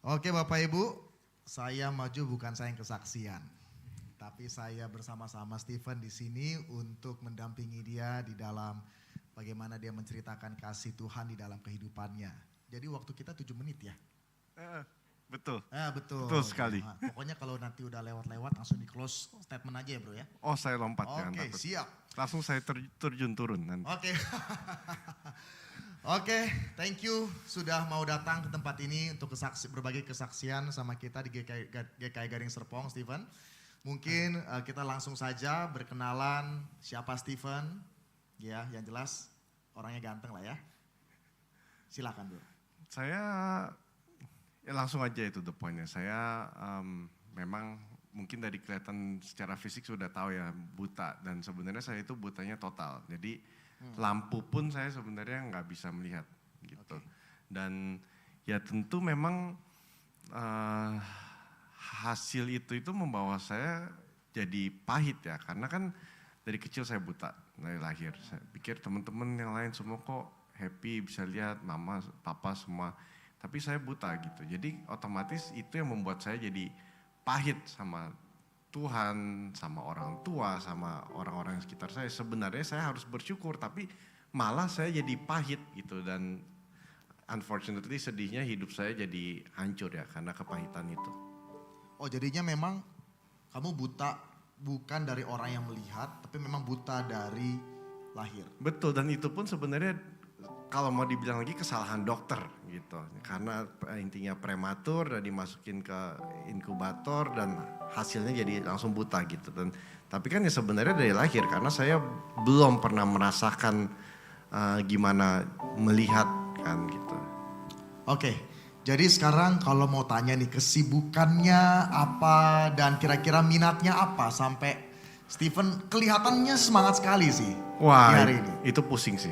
Oke Bapak Ibu, saya maju bukan saya yang kesaksian. Tapi saya bersama-sama Stephen di sini untuk mendampingi dia di dalam bagaimana dia menceritakan kasih Tuhan di dalam kehidupannya. Jadi waktu kita 7 menit ya? Betul. Betul. Betul sekali. Nah, pokoknya kalau nanti udah lewat-lewat langsung di close statement aja ya bro ya? Oh saya lompat jangan Oke, takut. siap. Langsung saya terjun turun nanti. Oke. Oke, thank you sudah mau datang ke tempat ini untuk berbagi kesaksian sama kita di GKI Garing Serpong, Stephen. Mungkin kita langsung saja berkenalan siapa Stephen. Ya, yang jelas orangnya ganteng lah ya. Silakan bro. Saya langsung aja itu the pointnya. Saya memang mungkin dari kelihatan secara fisik sudah tahu ya buta, dan sebenarnya saya itu butanya total. Jadi lampu pun saya sebenarnya nggak bisa melihat gitu. Dan ya tentu memang hasil itu membawa saya jadi pahit ya, karena kan dari kecil saya buta dari lahir. Saya pikir teman-teman yang lain semua kok happy bisa lihat mama, papa semua, tapi saya buta gitu. Jadi otomatis itu yang membuat saya jadi pahit sama Tuhan, sama orang tua, sama orang-orang yang sekitar saya. Sebenarnya saya harus bersyukur, tapi malah saya jadi pahit gitu. Dan unfortunately sedihnya hidup saya jadi hancur ya karena kepahitan itu. Oh jadinya memang kamu buta bukan dari orang yang melihat, tapi memang buta dari lahir. Betul, dan itu pun sebenarnya kalau mau dibilang lagi kesalahan dokter gitu. Karena intinya prematur dan dimasukin ke inkubator dan hasilnya jadi langsung buta gitu. Dan tapi kan ya sebenarnya dari lahir, karena saya belum pernah merasakan gimana melihat kan gitu. Oke, jadi sekarang kalau mau tanya nih kesibukannya apa dan kira-kira minatnya apa sampai Stephen kelihatannya semangat sekali sih. Wah, hari ini. itu pusing sih.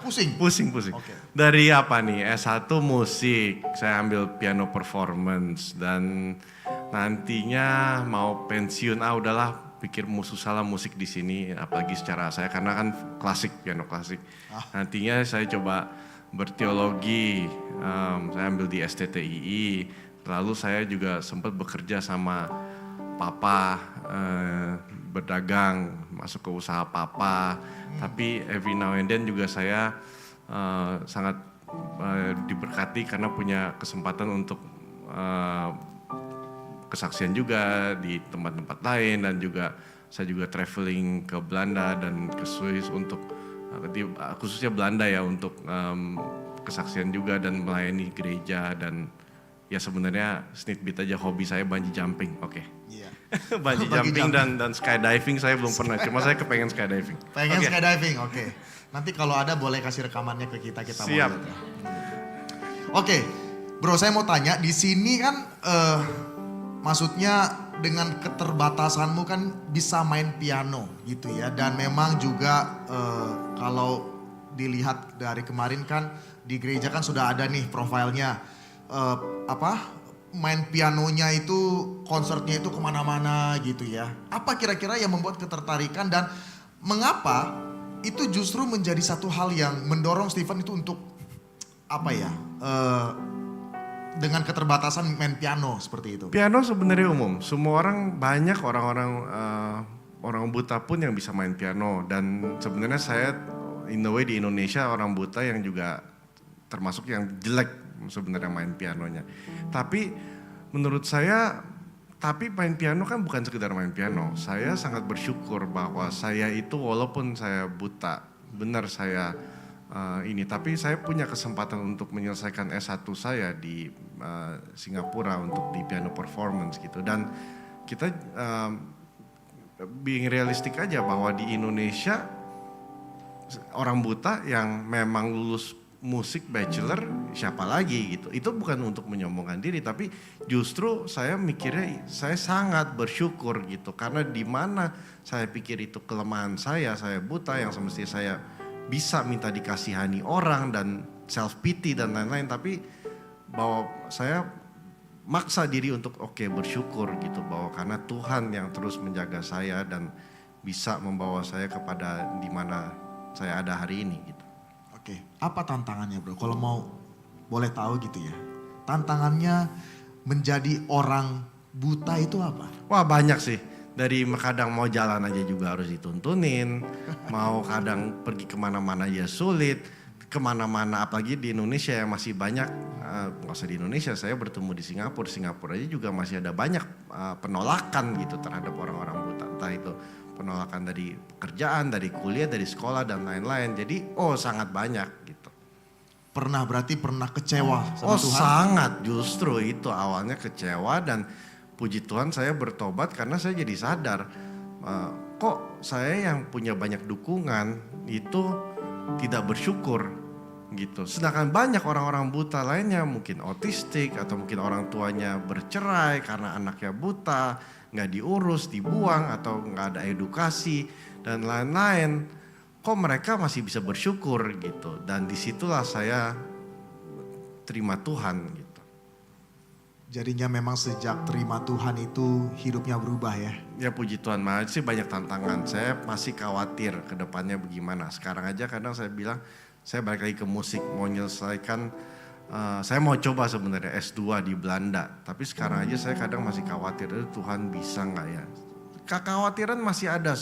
Pusing? Pusing. Okay. Dari apa nih? S1 musik, saya ambil piano performance, dan nantinya mau pensiun, udahlah pikir musuh salah musik di sini, apalagi secara saya karena kan klasik, piano klasik. Nantinya saya coba berteologi, saya ambil di STTII, lalu saya juga sempat bekerja sama papa, berdagang, masuk ke usaha papa, tapi every now and then juga saya sangat diberkati karena punya kesempatan untuk kesaksian juga di tempat-tempat lain, dan juga saya juga traveling ke Belanda dan ke Swiss untuk khususnya Belanda ya untuk kesaksian juga dan melayani gereja. Dan ya sebenarnya snidbit aja hobi saya bungee jumping, Iya. Bungee jumping dan skydiving saya belum pernah, cuma saya kepengen skydiving. Pengen skydiving, oke. Nanti kalau ada boleh kasih rekamannya ke kita Siap. mau lihat ya. Oke, bro saya mau tanya di sini kan maksudnya dengan keterbatasanmu kan bisa main piano gitu ya, dan memang juga kalau dilihat dari kemarin kan di gereja kan sudah ada nih profilnya main pianonya itu, konsernya itu kemana-mana gitu ya. Apa kira-kira yang membuat ketertarikan dan mengapa itu justru menjadi satu hal yang mendorong Stephen itu untuk dengan keterbatasan main piano seperti itu? Piano sebenarnya umum, semua orang, banyak orang buta pun yang bisa main piano, dan sebenarnya saya in the way di Indonesia orang buta yang juga termasuk yang jelek sebenarnya main pianonya. Tapi menurut saya, main piano kan bukan sekedar main piano. Saya sangat bersyukur bahwa saya itu walaupun saya buta, benar saya tapi saya punya kesempatan untuk menyelesaikan S1 saya di Singapura untuk di piano performance gitu. Dan kita being realistik aja bahwa di Indonesia orang buta yang memang lulus musik bachelor siapa lagi gitu. Itu bukan untuk menyombongkan diri, tapi justru saya mikirnya saya sangat bersyukur gitu, karena di mana saya pikir itu kelemahan saya buta yang semestinya saya bisa minta dikasihani orang dan self pity dan lain-lain, tapi bahwa saya maksa diri untuk bersyukur gitu, bahwa karena Tuhan yang terus menjaga saya dan bisa membawa saya kepada di mana saya ada hari ini gitu. Oke, apa tantangannya bro? Kalau mau boleh tahu gitu ya. Tantangannya menjadi orang buta itu apa? Wah banyak sih. Dari kadang mau jalan aja juga harus dituntunin. Mau kadang pergi kemana-mana aja sulit. Kemana-mana apalagi di Indonesia yang masih banyak. Nggak usah di Indonesia, saya bertemu di Singapura. Singapura aja juga masih ada banyak penolakan gitu terhadap orang-orang buta. Entah itu penolakan dari pekerjaan, dari kuliah, dari sekolah dan lain-lain. Jadi sangat banyak gitu. Berarti pernah kecewa sama Tuhan? Sangat, justru itu awalnya kecewa dan puji Tuhan saya bertobat karena saya jadi sadar kok saya yang punya banyak dukungan itu tidak bersyukur gitu. Sedangkan banyak orang-orang buta lainnya mungkin otistik atau mungkin orang tuanya bercerai karena anaknya buta, nggak diurus, dibuang atau nggak ada edukasi dan lain-lain. Kok mereka masih bisa bersyukur gitu. Dan disitulah saya terima Tuhan gitu. Jadinya memang sejak terima Tuhan itu hidupnya berubah ya? Ya puji Tuhan, masih banyak tantangan. Saya masih khawatir ke depannya bagaimana. Sekarang aja kadang saya bilang, saya balik lagi ke musik, mau menyelesaikan, saya mau coba sebenarnya S2 di Belanda. Tapi sekarang aja saya kadang masih khawatir, Tuhan bisa nggak ya? Kekhawatiran masih ada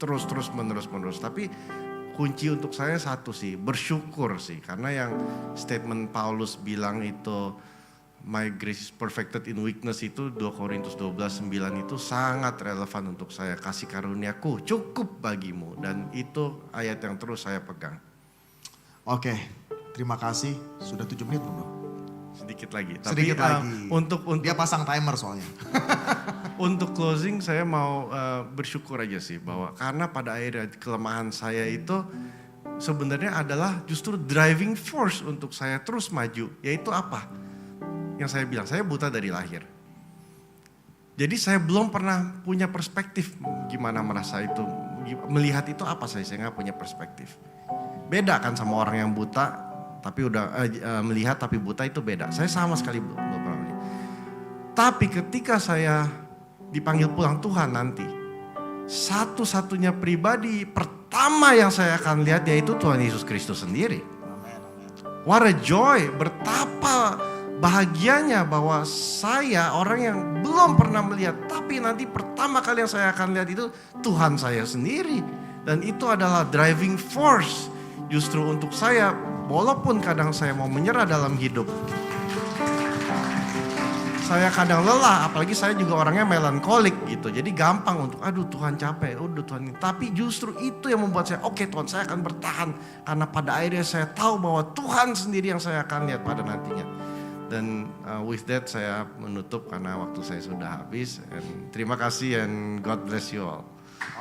terus menerus. Tapi kunci untuk saya satu sih, bersyukur sih. Karena yang statement Paulus bilang itu, My grace is perfected in weakness itu 2 Korintus 12:9 itu sangat relevan untuk saya. Kasih karuniaku cukup bagimu. Dan itu ayat yang terus saya pegang. Oke, terima kasih. Sudah 7 menit belum? Sedikit lagi. Sedikit lagi. Untuk dia pasang timer soalnya. Untuk closing saya mau bersyukur aja sih. Bahwa karena pada akhirnya kelemahan saya itu sebenarnya adalah justru driving force untuk saya terus maju. Yaitu apa? Yang saya bilang, saya buta dari lahir. Jadi saya belum pernah punya perspektif gimana merasa itu, melihat itu apa saya nggak punya perspektif. Beda kan sama orang yang buta, tapi udah melihat tapi buta itu beda. Saya sama sekali belum pernah melihat. Tapi ketika saya dipanggil pulang Tuhan nanti, satu-satunya pribadi pertama yang saya akan lihat yaitu Tuhan Yesus Kristus sendiri. What a joy, betapa bahagianya bahwa saya orang yang belum pernah melihat, tapi nanti pertama kali yang saya akan lihat itu Tuhan saya sendiri. Dan itu adalah driving force justru untuk saya, walaupun kadang saya mau menyerah dalam hidup. Saya kadang lelah, apalagi saya juga orangnya melankolik gitu. Jadi gampang untuk, aduh Tuhan capek, aduh Tuhan. Tapi justru itu yang membuat saya, oke Tuhan saya akan bertahan. Karena pada akhirnya saya tahu bahwa Tuhan sendiri yang saya akan lihat pada nantinya. Dan with that saya menutup karena waktu saya sudah habis. And terima kasih and God bless you all.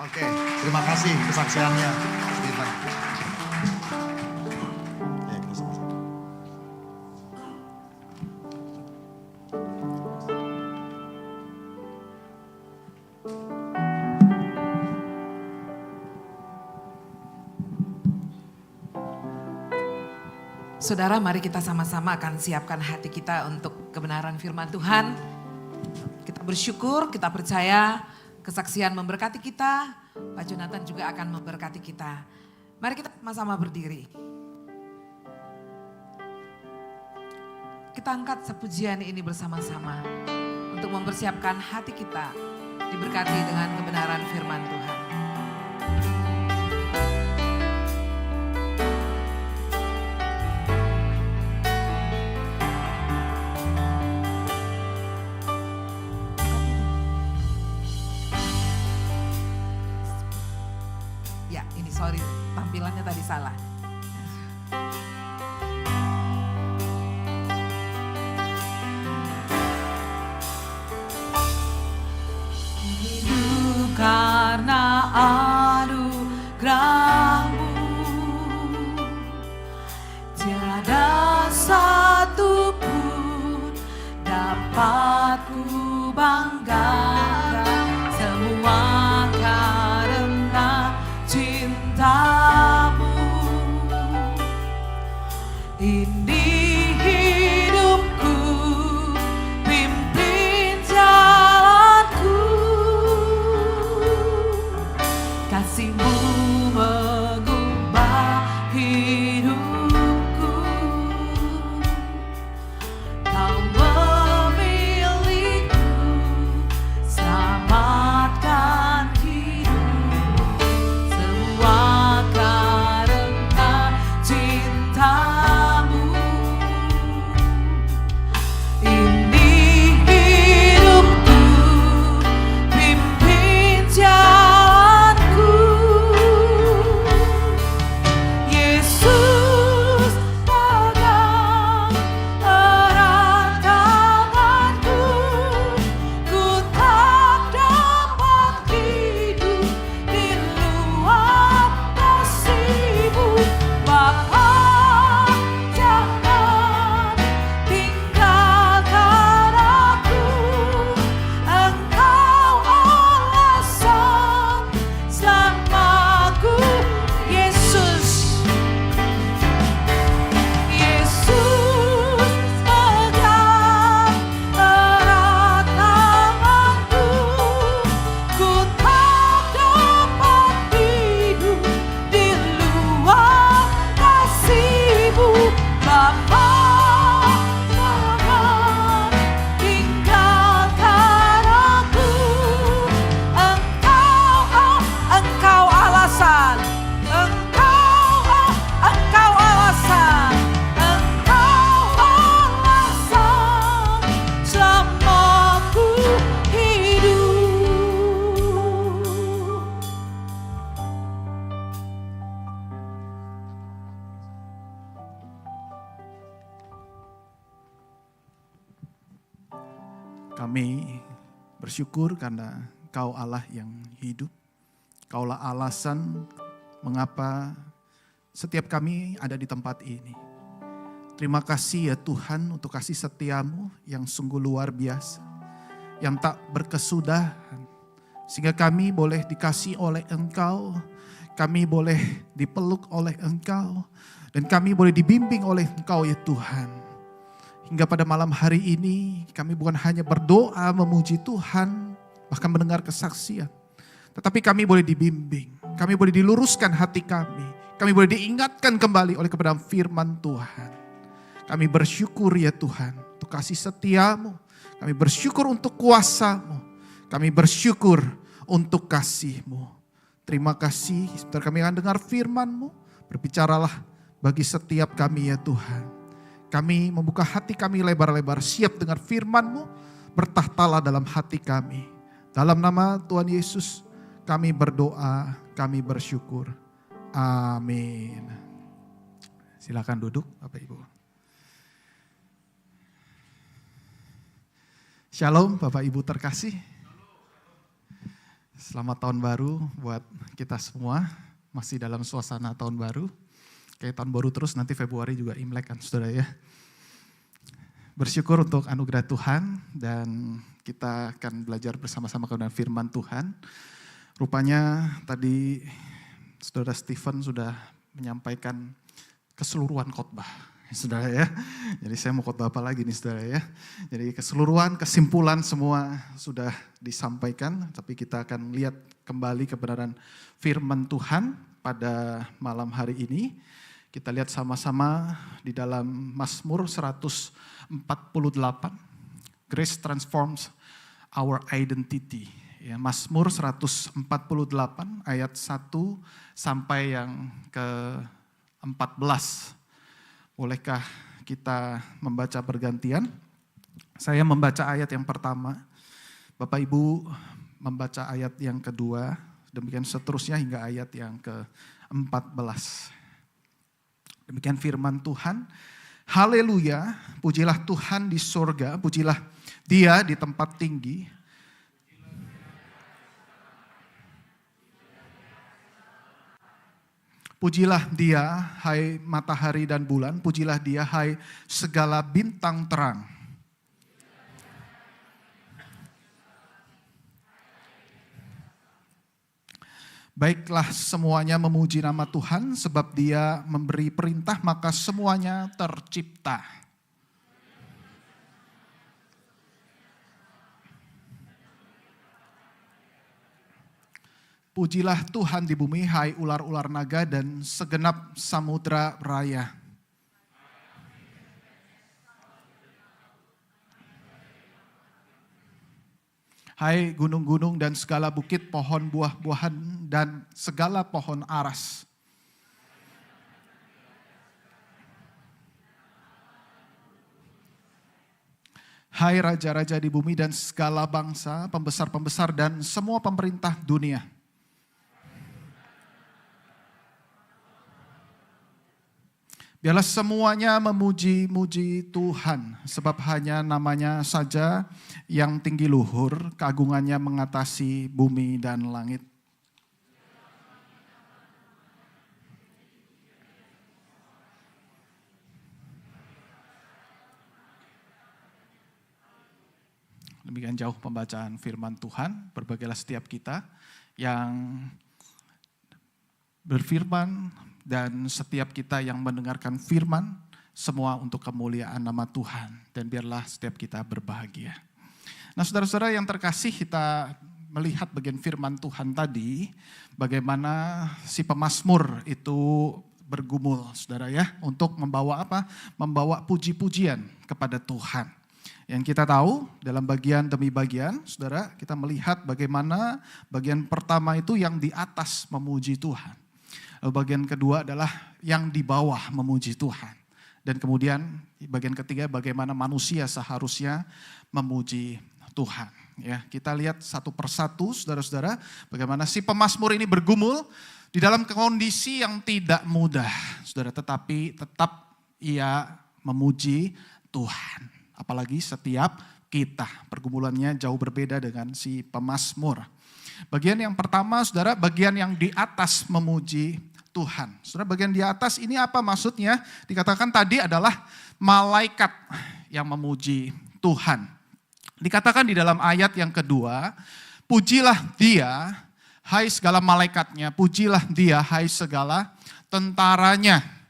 Oke, terima kasih kesaksiannya Stephen. Kita sama-sama. Saudara, mari kita sama-sama akan siapkan hati kita untuk kebenaran firman Tuhan. Kita bersyukur, kita percaya kesaksian memberkati kita. Pak Jonathan juga akan memberkati kita. Mari kita sama-sama berdiri. Kita angkat sepujian ini bersama-sama untuk mempersiapkan hati kita diberkati dengan kebenaran firman Tuhan. Sorry, tampilannya tadi salah. Hidup karena anugerah-Mu, tiada satu pun dapat ku banggakan, semua karena cinta-Mu. Ini hidupku, pimpin jalanku, kasih-Mu mengubah hidupku. Kau memilih Kami bersyukur karena Kau Allah yang hidup. Kaulah alasan mengapa setiap kami ada di tempat ini. Terima kasih ya Tuhan untuk kasih setiamu yang sungguh luar biasa. Yang tak berkesudahan. Sehingga kami boleh dikasih oleh Engkau. Kami boleh dipeluk oleh Engkau. Dan kami boleh dibimbing oleh Engkau ya Tuhan. Hingga pada malam hari ini kami bukan hanya berdoa memuji Tuhan. Bahkan mendengar kesaksian. Tetapi kami boleh dibimbing. Kami boleh diluruskan hati kami. Kami boleh diingatkan kembali oleh kebenaran firman Tuhan. Kami bersyukur ya Tuhan untuk kasih setiamu. Kami bersyukur untuk kuasa-Mu. Kami bersyukur untuk kasih-Mu. Terima kasih, sebentar kami akan dengar firman-Mu. Berbicaralah bagi setiap kami ya Tuhan. Kami membuka hati kami lebar-lebar, siap dengar firman-Mu. Bertahtalah dalam hati kami. Dalam nama Tuhan Yesus kami berdoa, kami bersyukur. Amin. Silakan duduk Bapak Ibu. Shalom Bapak Ibu terkasih. Selamat tahun baru buat kita semua. Masih dalam suasana tahun baru. Kayak tahun baru terus, nanti Februari juga Imlek kan saudara ya. Bersyukur untuk anugerah Tuhan dan kita akan belajar bersama-sama kebenaran firman Tuhan. Rupanya tadi saudara Stephen sudah menyampaikan keseluruhan khotbah. Saudara ya, jadi saya mau khotbah apa lagi nih saudara ya. Jadi keseluruhan, kesimpulan semua sudah disampaikan. Tapi kita akan lihat kembali kebenaran firman Tuhan pada malam hari ini. Kita lihat sama-sama di dalam Mazmur 148. Grace transforms our identity. Ya, Mazmur 148 ayat 1 sampai yang ke-14. Bolehkah kita membaca bergantian? Saya membaca ayat yang pertama, Bapak Ibu membaca ayat yang kedua, demikian seterusnya hingga ayat yang ke-14. Demikian firman Tuhan. Haleluya, pujilah Tuhan di sorga, pujilah Dia di tempat tinggi. Pujilah Dia, hai matahari dan bulan. Pujilah Dia, hai segala bintang terang. Baiklah semuanya memuji nama Tuhan, sebab Dia memberi perintah maka semuanya tercipta. Pujilah Tuhan di bumi, hai ular-ular naga dan segenap samudra raya. Hai gunung-gunung dan segala bukit, pohon buah-buahan dan segala pohon aras. Hai raja-raja di bumi dan segala bangsa, pembesar-pembesar dan semua pemerintah dunia. Biarlah semuanya memuji-muji Tuhan, sebab hanya namanya saja yang tinggi luhur, keagungannya mengatasi bumi dan langit. Demikian jauh pembacaan firman Tuhan, berbagilah setiap kita yang berfirman, dan setiap kita yang mendengarkan firman, semua untuk kemuliaan nama Tuhan. Dan biarlah setiap kita berbahagia. Nah saudara-saudara yang terkasih, kita melihat bagian firman Tuhan tadi, bagaimana si pemazmur itu bergumul saudara ya, untuk membawa apa? Membawa puji-pujian kepada Tuhan. Yang kita tahu dalam bagian demi bagian, saudara, kita melihat bagaimana bagian pertama itu yang di atas memuji Tuhan. Lalu bagian kedua adalah yang di bawah memuji Tuhan. Dan kemudian bagian ketiga bagaimana manusia seharusnya memuji Tuhan. Ya, kita lihat satu persatu saudara-saudara bagaimana si pemazmur ini bergumul di dalam kondisi yang tidak mudah. Saudara, tetapi tetap ia memuji Tuhan. Apalagi setiap kita pergumulannya jauh berbeda dengan si pemazmur. Bagian yang pertama, saudara, bagian yang di atas memuji Tuhan. Saudara, bagian di atas ini apa maksudnya? Dikatakan tadi adalah malaikat yang memuji Tuhan. Dikatakan di dalam ayat yang kedua, pujilah Dia, hai segala malaikatnya, pujilah Dia, hai segala tentaranya.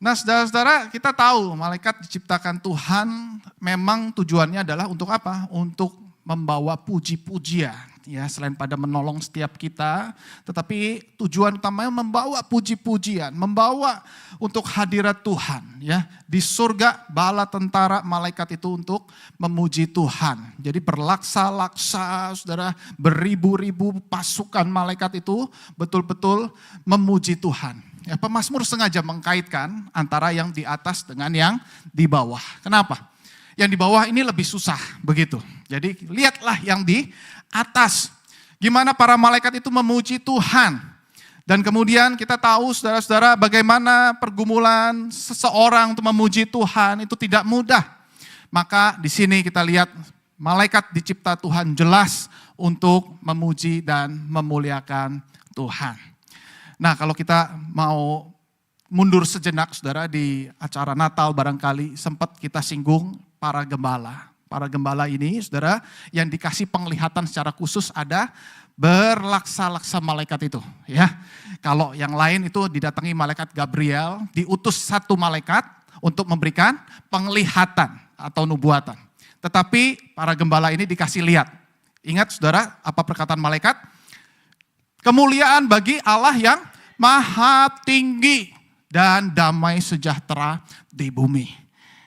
Nah, saudara-saudara, kita tahu malaikat diciptakan Tuhan memang tujuannya adalah untuk apa? Untuk membawa puji-pujian. Ya, selain pada menolong setiap kita, tetapi tujuan utamanya membawa puji-pujian, membawa untuk hadirat Tuhan. Ya, di surga bala tentara malaikat itu untuk memuji Tuhan. Jadi berlaksa-laksa, saudara, beribu-ribu pasukan malaikat itu betul-betul memuji Tuhan. Ya, pemazmur sengaja mengkaitkan antara yang di atas dengan yang di bawah. Kenapa? Yang di bawah ini lebih susah begitu. Jadi lihatlah yang di atas. Gimana para malaikat itu memuji Tuhan. Dan kemudian kita tahu saudara-saudara bagaimana pergumulan seseorang untuk memuji Tuhan itu tidak mudah. Maka di sini kita lihat malaikat dicipta Tuhan jelas untuk memuji dan memuliakan Tuhan. Nah, kalau kita mau mundur sejenak saudara, di acara Natal barangkali sempat kita singgung para gembala. Para gembala ini saudara yang dikasih penglihatan secara khusus ada berlaksa-laksa malaikat itu. Ya, kalau yang lain itu didatangi malaikat Gabriel, diutus satu malaikat untuk memberikan penglihatan atau nubuatan. Tetapi para gembala ini dikasih lihat. Ingat saudara apa perkataan malaikat? Kemuliaan bagi Allah yang maha tinggi dan damai sejahtera di bumi.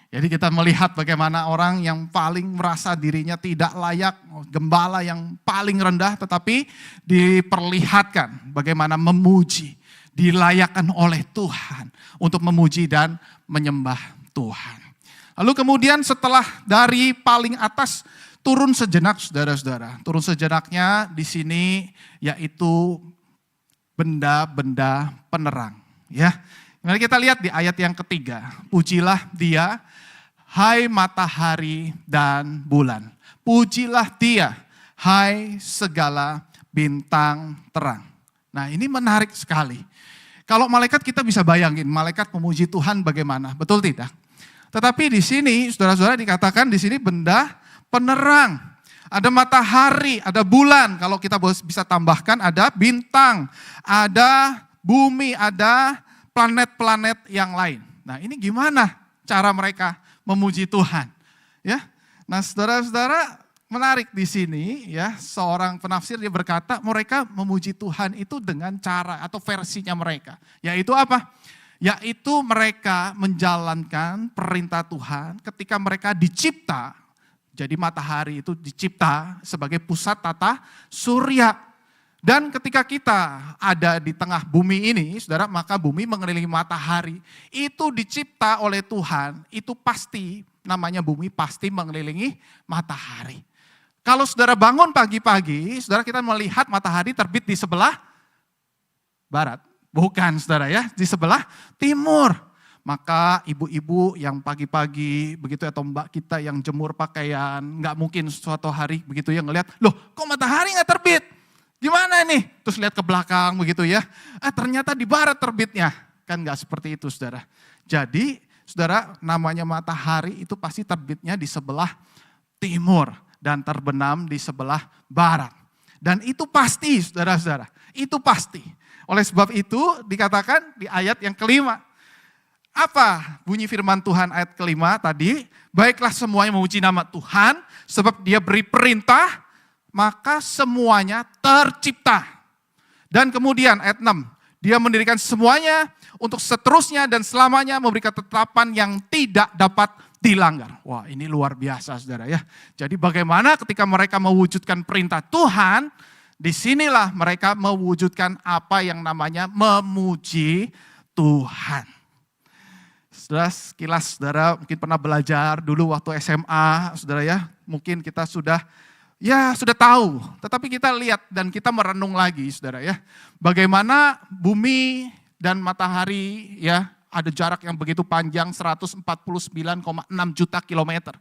Jadi kita melihat bagaimana orang yang paling merasa dirinya tidak layak, gembala yang paling rendah, tetapi diperlihatkan bagaimana memuji, dilayakkan oleh Tuhan untuk memuji dan menyembah Tuhan. Lalu kemudian setelah dari paling atas turun sejenak saudara-saudara. Turun sejenaknya di sini yaitu benda-benda penerang. Ya, mari kita lihat di ayat yang ketiga. Pujilah Dia, hai matahari dan bulan. Pujilah Dia, hai segala bintang terang. Nah, ini menarik sekali. Kalau malaikat kita bisa bayangin, malaikat memuji Tuhan bagaimana, betul tidak? Tetapi di sini, saudara-saudara dikatakan di sini benda penerang. Ada matahari, ada bulan, kalau kita bisa tambahkan ada bintang, ada bumi, ada planet-planet yang lain. Nah, ini gimana cara mereka memuji Tuhan? Ya. Nah, saudara-saudara, menarik di sini ya, seorang penafsir dia berkata mereka memuji Tuhan itu dengan cara atau versinya mereka. Yaitu apa? Yaitu mereka menjalankan perintah Tuhan ketika mereka dicipta. Jadi matahari itu dicipta sebagai pusat tata surya. Dan ketika kita ada di tengah bumi ini, saudara, maka bumi mengelilingi matahari. Itu dicipta oleh Tuhan, itu pasti namanya bumi pasti mengelilingi matahari. Kalau saudara bangun pagi-pagi, saudara kita melihat matahari terbit di sebelah barat. Bukan saudara ya, di sebelah timur. Maka ibu-ibu yang pagi-pagi begitu atau mbak kita yang jemur pakaian, nggak mungkin suatu hari begitu ya ngelihat, loh kok matahari nggak terbit? Gimana nih? Terus lihat ke belakang begitu ya, ternyata di barat terbitnya. Kan nggak seperti itu saudara. Jadi saudara namanya matahari itu pasti terbitnya di sebelah timur dan terbenam di sebelah barat. Dan itu pasti saudara-saudara, itu pasti. Oleh sebab itu dikatakan di ayat yang kelima, apa bunyi firman Tuhan ayat kelima tadi? Baiklah semuanya memuji nama Tuhan, sebab Dia beri perintah, maka semuanya tercipta. Dan kemudian ayat 6, Dia mendirikan semuanya untuk seterusnya dan selamanya memberikan ketetapan yang tidak dapat dilanggar. Wah, ini luar biasa saudara ya. Jadi bagaimana ketika mereka mewujudkan perintah Tuhan, disinilah mereka mewujudkan apa yang namanya memuji Tuhan. Saudara, sekilas saudara mungkin pernah belajar dulu waktu SMA, saudara ya, mungkin kita sudah tahu, tetapi kita lihat dan kita merenung lagi saudara ya, bagaimana bumi dan matahari ya ada jarak yang begitu panjang 149,6 juta kilometer.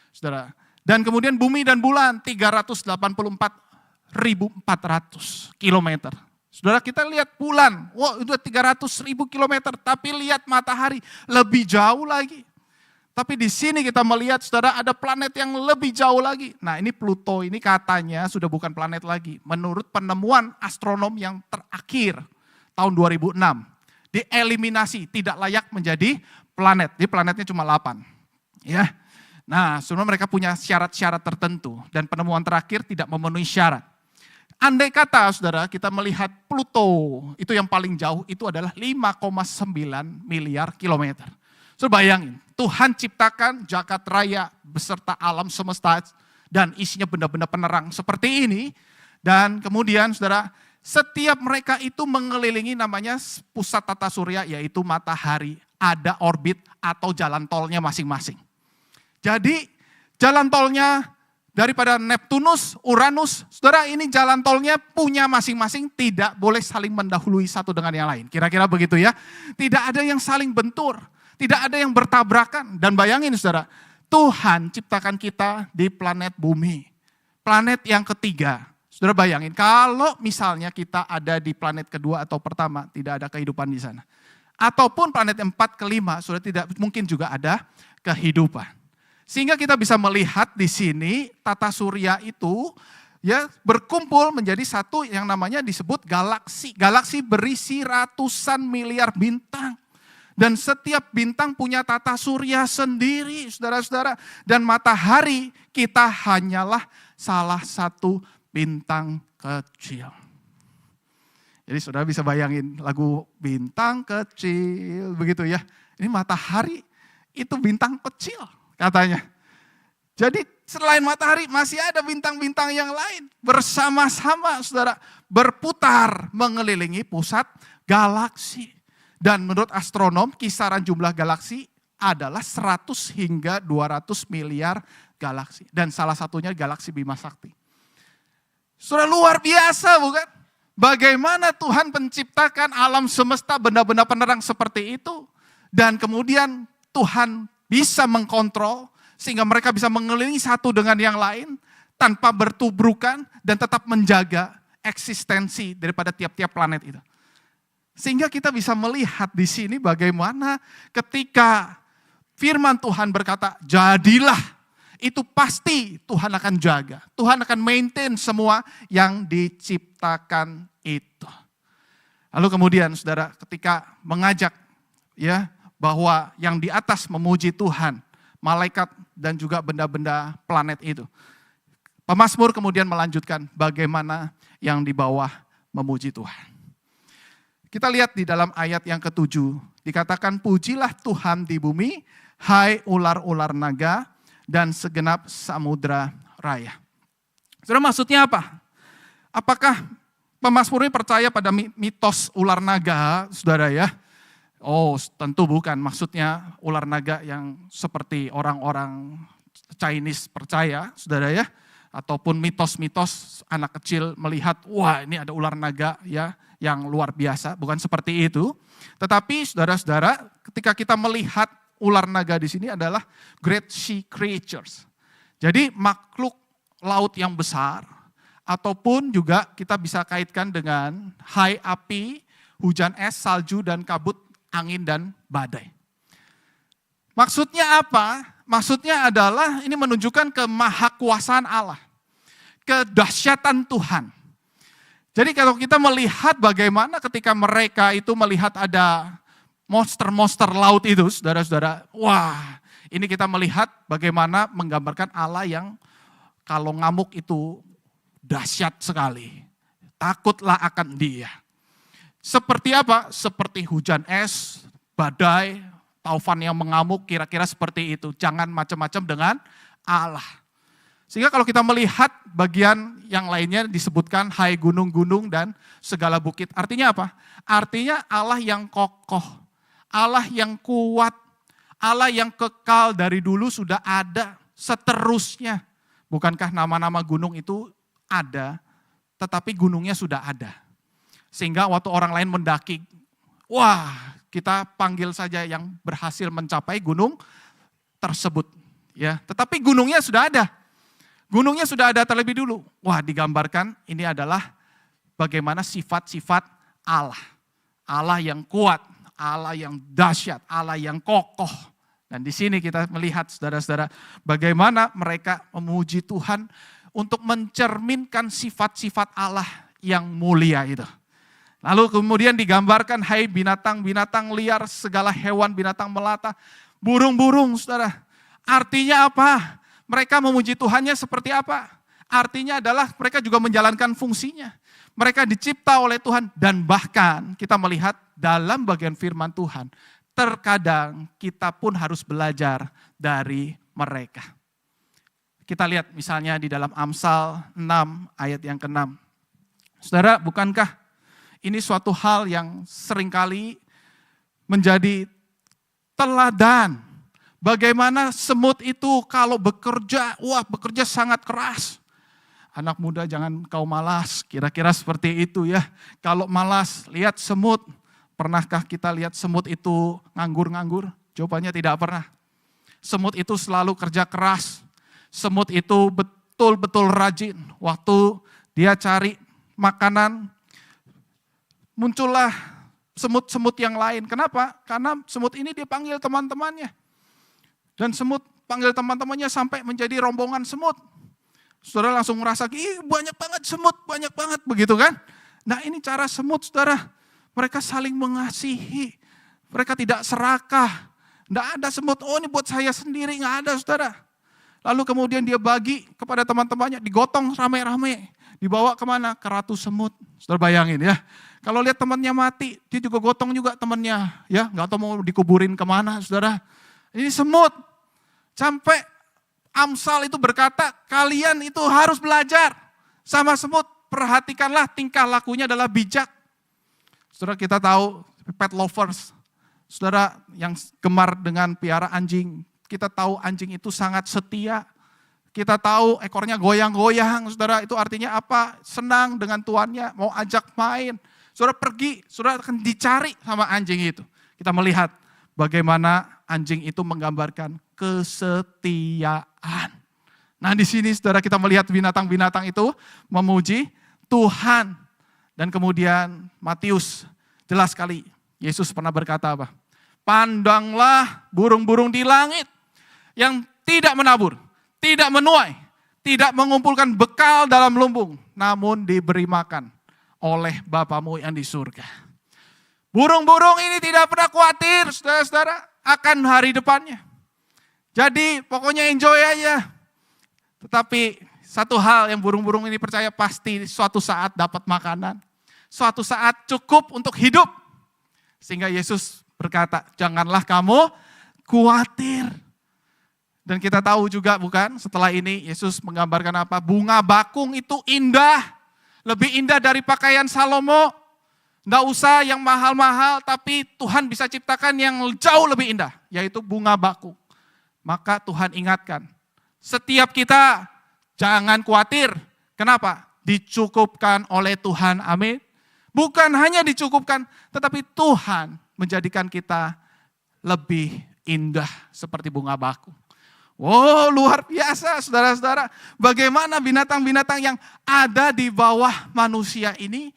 Saudara, Dan kemudian bumi dan bulan 384.400 kilometer. Saudara, kita lihat bulan, wah itu 300.000 kilometer, tapi lihat matahari lebih jauh lagi. Tapi di sini kita melihat, saudara, ada planet yang lebih jauh lagi. Nah, ini Pluto, ini katanya sudah bukan planet lagi. Menurut penemuan astronom yang terakhir tahun 2006, dieliminasi, tidak layak menjadi planet. Jadi planetnya cuma 8. Ya. Nah, sebenarnya mereka punya syarat-syarat tertentu dan penemuan terakhir tidak memenuhi syarat. Andai kata, saudara, kita melihat Pluto, itu yang paling jauh, itu adalah 5,9 miliar kilometer. Saudara bayangin, Tuhan ciptakan jagat raya beserta alam semesta dan isinya benda-benda penerang seperti ini. Dan kemudian, saudara, setiap mereka itu mengelilingi namanya pusat tata surya, yaitu matahari. Ada orbit atau jalan tolnya masing-masing. Jadi jalan tolnya daripada Neptunus, Uranus, saudara, ini jalan tolnya punya masing-masing, tidak boleh saling mendahului satu dengan yang lain. Kira-kira begitu ya. Tidak ada yang saling bentur, tidak ada yang bertabrakan. Dan bayangin saudara, Tuhan ciptakan kita di planet bumi. Planet yang ketiga. Saudara bayangin, kalau misalnya kita ada di planet kedua atau pertama, tidak ada kehidupan di sana. Ataupun planet 4 ke 5, sudah tidak mungkin juga ada kehidupan. Sehingga kita bisa melihat di sini tata surya itu ya berkumpul menjadi satu yang namanya disebut galaksi. Galaksi berisi ratusan miliar bintang. Dan setiap bintang punya tata surya sendiri, saudara-saudara. Dan matahari kita hanyalah salah satu bintang kecil. Jadi saudara bisa bayangin lagu bintang kecil, begitu ya. Ini matahari itu bintang kecil katanya. Jadi selain matahari masih ada bintang-bintang yang lain. Bersama-sama saudara berputar mengelilingi pusat galaksi. Dan menurut astronom kisaran jumlah galaksi adalah 100 hingga 200 miliar galaksi. Dan salah satunya galaksi Bima Sakti. Saudara luar biasa bukan? Bagaimana Tuhan menciptakan alam semesta benda-benda penerang seperti itu. Dan kemudian Tuhan bisa mengkontrol sehingga mereka bisa mengelilingi satu dengan yang lain tanpa bertubrukan dan tetap menjaga eksistensi daripada tiap-tiap planet itu. Sehingga kita bisa melihat di sini bagaimana ketika firman Tuhan berkata, jadilah, itu pasti Tuhan akan jaga. Tuhan akan maintain semua yang diciptakan itu. Lalu kemudian saudara ketika mengajak ya bahwa yang di atas memuji Tuhan, malaikat dan juga benda-benda planet itu. Pemazmur kemudian melanjutkan bagaimana yang di bawah memuji Tuhan. Kita lihat di dalam ayat yang ke-7, dikatakan pujilah Tuhan di bumi, hai ular-ular naga dan segenap samudra raya. Saudara maksudnya apa? Apakah pemazmur ini percaya pada mitos ular naga, saudara ya? Oh tentu bukan, maksudnya ular naga yang seperti orang-orang Chinese percaya, saudara ya. Ataupun mitos-mitos anak kecil melihat, wah ini ada ular naga ya yang luar biasa, bukan seperti itu. Tetapi saudara-saudara, ketika kita melihat ular naga di sini adalah great sea creatures. Jadi makhluk laut yang besar, ataupun juga kita bisa kaitkan dengan hai api, hujan es, salju dan kabut, angin dan badai. Maksudnya apa? Maksudnya adalah ini menunjukkan kemahakuasaan Allah, kedahsyatan Tuhan. Jadi kalau kita melihat bagaimana ketika mereka itu melihat ada monster-monster laut itu, saudara-saudara, wah ini kita melihat bagaimana menggambarkan Allah yang kalau ngamuk itu dahsyat sekali. Takutlah akan dia. Seperti apa? Seperti hujan es, badai, taufan yang mengamuk, kira-kira seperti itu. Jangan macam-macam dengan Allah. Sehingga kalau kita melihat bagian yang lainnya disebutkan hai gunung-gunung dan segala bukit. Artinya apa? Artinya Allah yang kokoh, Allah yang kuat, Allah yang kekal dari dulu sudah ada seterusnya. Bukankah nama-nama gunung itu ada, tetapi gunungnya sudah ada. Sehingga waktu orang lain mendaki, wah kita panggil saja yang berhasil mencapai gunung tersebut. Ya, tetapi gunungnya sudah ada. Gunungnya sudah ada terlebih dulu. Wah, digambarkan ini adalah bagaimana sifat-sifat Allah. Allah yang kuat, Allah yang dahsyat, Allah yang kokoh. Dan di sini kita melihat saudara-saudara bagaimana mereka memuji Tuhan untuk mencerminkan sifat-sifat Allah yang mulia itu. Lalu kemudian digambarkan, hai binatang-binatang liar, segala hewan binatang melata, burung-burung saudara. Artinya apa? Mereka memuji Tuhannya seperti apa? Artinya adalah mereka juga menjalankan fungsinya. Mereka dicipta oleh Tuhan dan bahkan kita melihat dalam bagian firman Tuhan, terkadang kita pun harus belajar dari mereka. Kita lihat misalnya di dalam Amsal 6 ayat yang ke-6. Saudara, bukankah ini suatu hal yang seringkali menjadi teladan. Bagaimana semut itu kalau bekerja, bekerja sangat keras. Anak muda jangan kau malas, kira-kira seperti itu ya. Kalau malas, lihat semut. Pernahkah kita lihat semut itu nganggur-nganggur? Jawabannya tidak pernah. Semut itu selalu kerja keras. Semut itu betul-betul rajin. Waktu dia cari makanan, muncullah semut-semut yang lain. Kenapa? Karena semut ini dia panggil teman-temannya. Dan semut panggil teman-temannya sampai menjadi rombongan semut. Saudara langsung merasa, banyak banget semut, banyak banget, begitu kan? Nah ini cara semut saudara, mereka saling mengasihi. Mereka tidak serakah. Tidak ada semut, oh ini buat saya sendiri, nggak ada saudara. Lalu kemudian dia bagi kepada teman-temannya, digotong rame-rame. Dibawa kemana? Ke ratu semut. Saudara bayangin ya. Kalau lihat temannya mati, dia juga gotong juga temannya. Ya, nggak tahu mau dikuburin kemana, saudara. Ini semut. Sampai Amsal itu berkata, kalian itu harus belajar sama semut. Perhatikanlah tingkah lakunya adalah bijak. Saudara kita tahu pet lovers. Saudara yang gemar dengan piara anjing. Kita tahu anjing itu sangat setia. Kita tahu ekornya goyang-goyang, saudara itu artinya apa? Senang dengan tuannya, mau ajak main. Saudara pergi, saudara akan dicari sama anjing itu. Kita melihat bagaimana anjing itu menggambarkan kesetiaan. Nah di sini saudara kita melihat binatang-binatang itu memuji Tuhan. Dan kemudian Matius jelas sekali, Yesus pernah berkata apa? Pandanglah burung-burung di langit yang tidak menabur, tidak menuai, tidak mengumpulkan bekal dalam lumbung, namun diberi makan oleh Bapamu yang di surga. Burung-burung ini tidak pernah khawatir, saudara-saudara, akan hari depannya. Jadi pokoknya enjoy aja. Tetapi satu hal yang burung-burung ini percaya pasti suatu saat dapat makanan. Suatu saat cukup untuk hidup. Sehingga Yesus berkata, janganlah kamu khawatir. Dan kita tahu juga bukan setelah ini Yesus menggambarkan apa? Bunga bakung itu indah. Lebih indah dari pakaian Salomo. Nggak usah yang mahal-mahal tapi Tuhan bisa ciptakan yang jauh lebih indah. Yaitu bunga bakung. Maka Tuhan ingatkan. Setiap kita jangan khawatir. Kenapa? Dicukupkan oleh Tuhan. Amin. Bukan hanya dicukupkan tetapi Tuhan menjadikan kita lebih indah seperti bunga bakung. Wow, luar biasa saudara-saudara. Bagaimana binatang-binatang yang ada di bawah manusia ini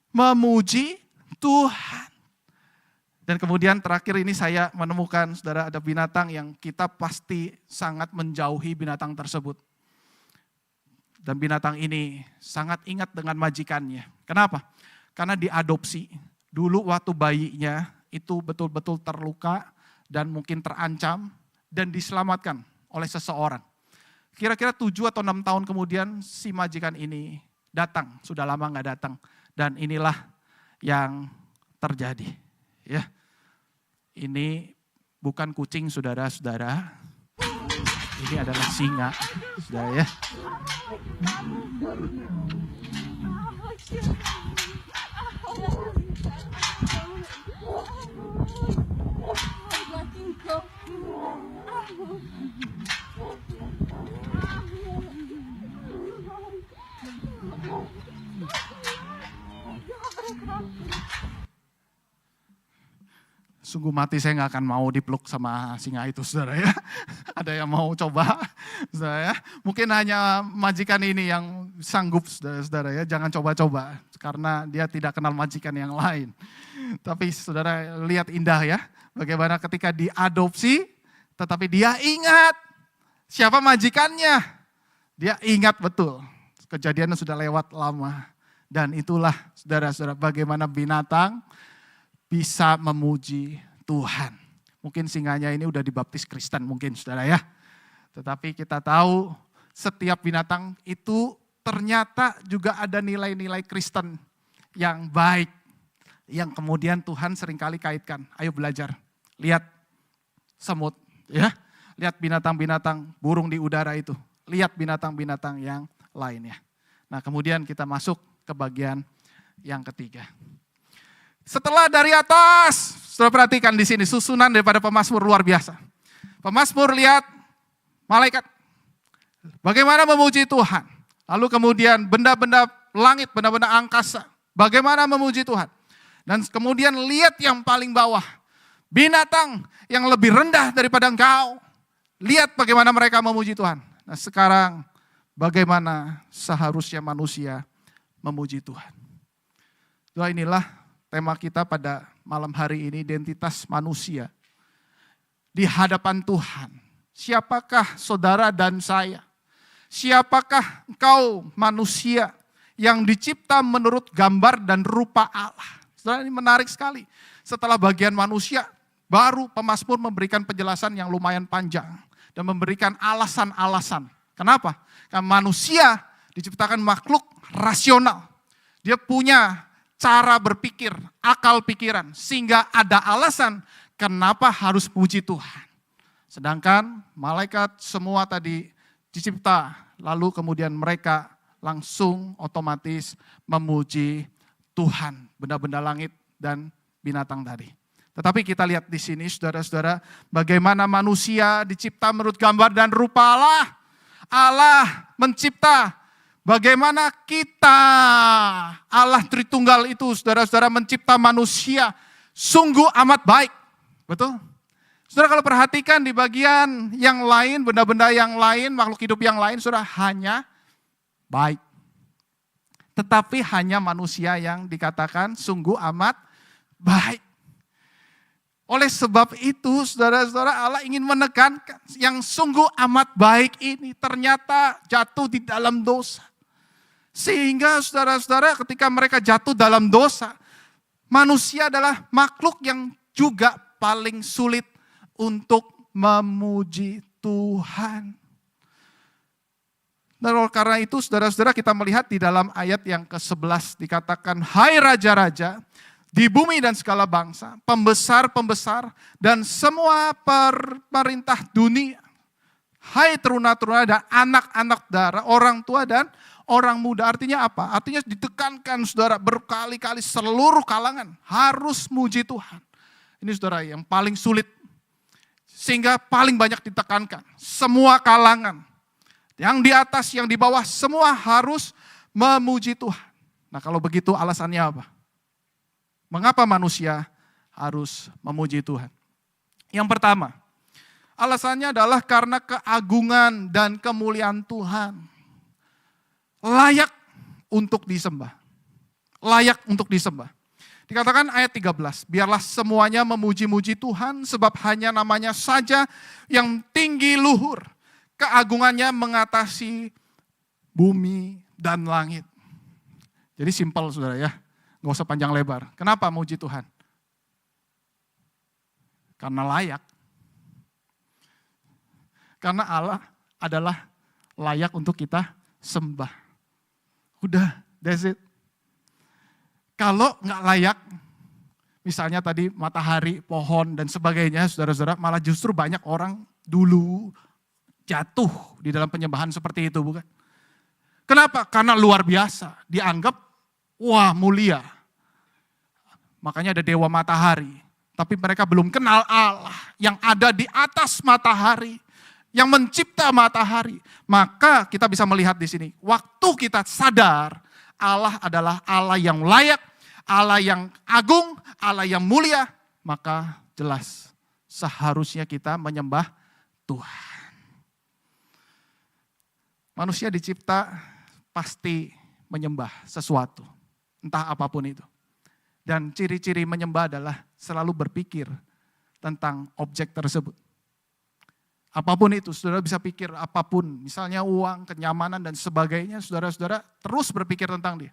memuji Tuhan. Dan kemudian terakhir ini saya menemukan saudara ada binatang yang kita pasti sangat menjauhi binatang tersebut. Dan binatang ini sangat ingat dengan majikannya. Kenapa? Karena diadopsi. Dulu waktu bayinya itu betul-betul terluka dan mungkin terancam dan diselamatkan oleh seseorang. Kira-kira 7 atau 6 tahun kemudian si majikan ini datang, sudah lama gak datang. Dan inilah yang terjadi. Ya, ini bukan kucing saudara-saudara, ini adalah singa, saudara ya. Sungguh mati saya nggak akan mau dipeluk sama singa itu, saudara ya. Ada yang mau coba, saudara ya. Mungkin hanya majikan ini yang sanggup, saudara ya. Jangan coba-coba, karena dia tidak kenal majikan yang lain. Tapi saudara lihat indah ya, bagaimana ketika diadopsi, tetapi dia ingat siapa majikannya. Dia ingat betul, kejadiannya sudah lewat lama. Dan itulah saudara-saudara bagaimana binatang bisa memuji Tuhan. Mungkin singanya ini udah dibaptis Kristen mungkin saudara ya. Tetapi kita tahu setiap binatang itu ternyata juga ada nilai-nilai Kristen yang baik. Yang kemudian Tuhan seringkali kaitkan. Ayo belajar, lihat semut ya. Lihat binatang-binatang burung di udara itu. Lihat binatang-binatang yang lainnya. Nah kemudian kita masuk ke bagian yang ketiga. Setelah dari atas, saudara perhatikan di sini susunan daripada pemazmur luar biasa. Pemazmur lihat malaikat, bagaimana memuji Tuhan. Lalu kemudian benda-benda langit, benda-benda angkasa, bagaimana memuji Tuhan. Dan kemudian lihat yang paling bawah, binatang yang lebih rendah daripada engkau. Lihat bagaimana mereka memuji Tuhan. Nah sekarang bagaimana seharusnya manusia memuji Tuhan. Doa inilah tema kita pada malam hari ini, identitas manusia di hadapan Tuhan. Siapakah saudara dan saya? Siapakah engkau manusia yang dicipta menurut gambar dan rupa Allah? Saudara, ini menarik sekali. Setelah bagian manusia, baru pemazmur memberikan penjelasan yang lumayan panjang dan memberikan alasan-alasan. Kenapa? Karena manusia diciptakan makhluk rasional. Dia punya cara berpikir, akal pikiran, sehingga ada alasan kenapa harus puji Tuhan. Sedangkan malaikat semua tadi dicipta, lalu kemudian mereka langsung otomatis memuji Tuhan, benda-benda langit dan binatang tadi. Tetapi kita lihat di sini saudara-saudara, bagaimana manusia dicipta menurut gambar dan rupa Allah. Allah mencipta. Bagaimana kita, Allah Tritunggal itu saudara-saudara mencipta manusia sungguh amat baik. Betul? Saudara kalau perhatikan di bagian yang lain, benda-benda yang lain, makhluk hidup yang lain, saudara hanya baik. Tetapi hanya manusia yang dikatakan sungguh amat baik. Oleh sebab itu saudara-saudara Allah ingin menekankan yang sungguh amat baik ini ternyata jatuh di dalam dosa. Sehingga saudara-saudara ketika mereka jatuh dalam dosa, manusia adalah makhluk yang juga paling sulit untuk memuji Tuhan. Dan karena itu saudara-saudara kita melihat di dalam ayat yang ke-11 dikatakan, hai raja-raja di bumi dan segala bangsa, pembesar-pembesar dan semua pemerintah dunia, hai teruna-teruna dan anak-anak darah, orang tua dan orang muda. Artinya apa? Artinya ditekankan saudara berkali-kali seluruh kalangan harus muji Tuhan. Ini saudara yang paling sulit. Sehingga paling banyak ditekankan. Semua kalangan. Yang di atas, yang di bawah, semua harus memuji Tuhan. Nah kalau begitu alasannya apa? Mengapa manusia harus memuji Tuhan? Yang pertama, alasannya adalah karena keagungan dan kemuliaan Tuhan. Layak untuk disembah. Layak untuk disembah. Dikatakan ayat 13, biarlah semuanya memuji-muji Tuhan sebab hanya namanya saja yang tinggi luhur. Keagungannya mengatasi bumi dan langit. Jadi simpel saudara ya, gak usah panjang lebar. Kenapa muji Tuhan? Karena layak. Karena Allah adalah layak untuk kita sembah. Udah, that's it. Kalau nggak layak, misalnya tadi matahari, pohon, dan sebagainya, saudara-saudara, malah justru banyak orang dulu jatuh di dalam penyembahan seperti itu, bukan? Kenapa? Karena luar biasa, dianggap, wah mulia. Makanya ada dewa matahari, tapi mereka belum kenal Allah yang ada di atas matahari, yang mencipta matahari. Maka kita bisa melihat di sini, waktu kita sadar Allah adalah Allah yang layak, Allah yang agung, Allah yang mulia, maka jelas seharusnya kita menyembah Tuhan. Manusia dicipta pasti menyembah sesuatu, entah apapun itu. Dan ciri-ciri menyembah adalah selalu berpikir tentang objek tersebut. Apapun itu, saudara bisa pikir apapun, misalnya uang, kenyamanan, dan sebagainya, saudara-saudara terus berpikir tentang dia.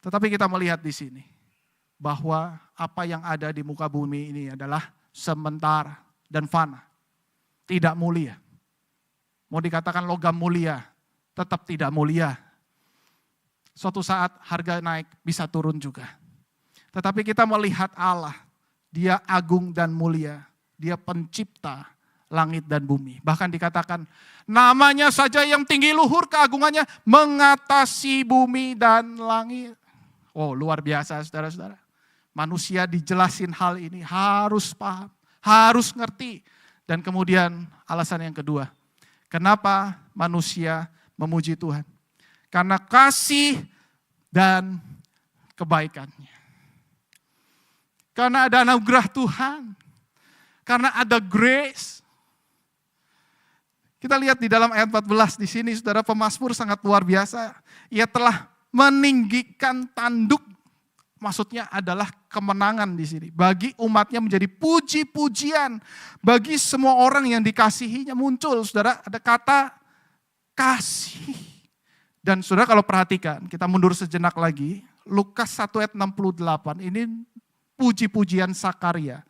Tetapi kita melihat di sini, bahwa apa yang ada di muka bumi ini adalah sementara dan fana, tidak mulia. Mau dikatakan logam mulia, tetap tidak mulia. Suatu saat harga naik, bisa turun juga. Tetapi kita melihat Allah, Dia agung dan mulia, Dia pencipta langit dan bumi. Bahkan dikatakan namanya saja yang tinggi luhur keagungannya mengatasi bumi dan langit. Oh, luar biasa saudara-saudara. Manusia dijelasin hal ini harus paham, harus ngerti. Dan kemudian alasan yang kedua, kenapa manusia memuji Tuhan? Karena kasih dan kebaikannya. Karena ada anugerah Tuhan. Karena ada grace. Kita lihat di dalam ayat 14 di sini, saudara, pemazmur sangat luar biasa. Ia telah meninggikan tanduk, maksudnya adalah kemenangan di sini. Bagi umatnya menjadi puji-pujian. Bagi semua orang yang dikasihinya muncul, saudara, ada kata kasih. Dan saudara kalau perhatikan, kita mundur sejenak lagi, Lukas 1 ayat 68, ini puji-pujian Sakaria.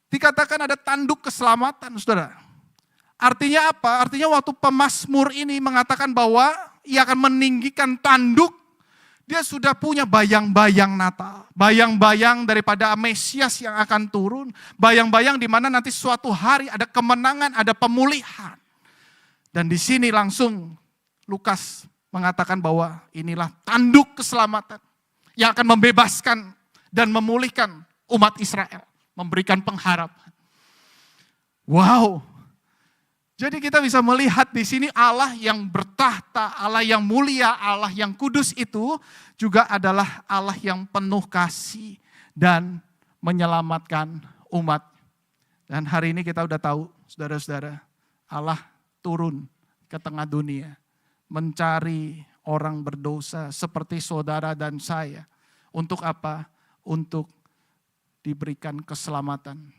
Dikatakan ada tanduk keselamatan, saudara. Artinya apa? Artinya waktu pemazmur ini mengatakan bahwa ia akan meninggikan tanduk, dia sudah punya bayang-bayang Natal. Bayang-bayang daripada Mesias yang akan turun. Bayang-bayang di mana nanti suatu hari ada kemenangan, ada pemulihan. Dan di sini langsung Lukas mengatakan bahwa inilah tanduk keselamatan yang akan membebaskan dan memulihkan umat Israel. Memberikan pengharapan. Wow. Jadi kita bisa melihat di sini Allah yang bertahta, Allah yang mulia, Allah yang kudus itu juga adalah Allah yang penuh kasih dan menyelamatkan umat. Dan hari ini kita udah tahu, saudara-saudara, Allah turun ke tengah dunia, mencari orang berdosa seperti saudara dan saya. Untuk apa? Untuk diberikan keselamatan.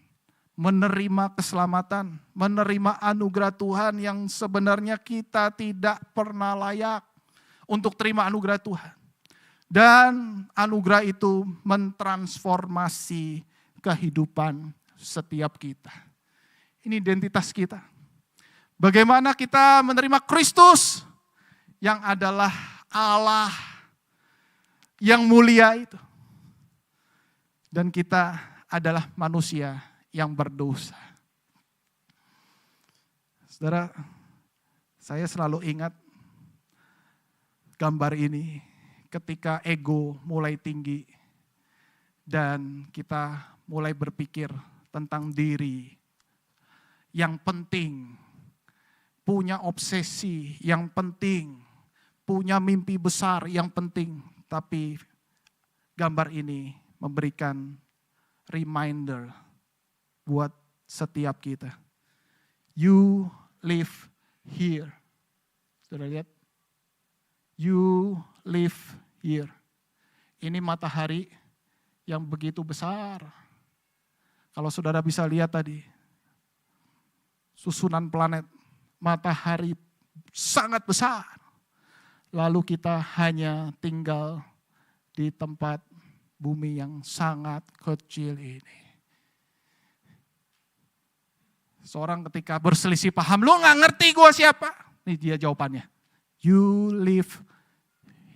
Menerima keselamatan, menerima anugerah Tuhan yang sebenarnya kita tidak pernah layak untuk terima anugerah Tuhan. Dan anugerah itu mentransformasi kehidupan setiap kita. Ini identitas kita. Bagaimana kita menerima Kristus yang adalah Allah yang mulia itu. Dan kita adalah manusia yang berdosa. Saudara, saya selalu ingat gambar ini ketika ego mulai tinggi dan kita mulai berpikir tentang diri yang penting, punya obsesi yang penting, punya mimpi besar yang penting, tapi gambar ini memberikan reminder buat setiap kita. You live here. Saudara lihat? You live here. Ini matahari yang begitu besar. Kalau saudara bisa lihat tadi, susunan planet, matahari sangat besar. Lalu kita hanya tinggal di tempat bumi yang sangat kecil ini. Seorang ketika berselisih paham, lu gak ngerti gue siapa? Ini dia jawabannya. You live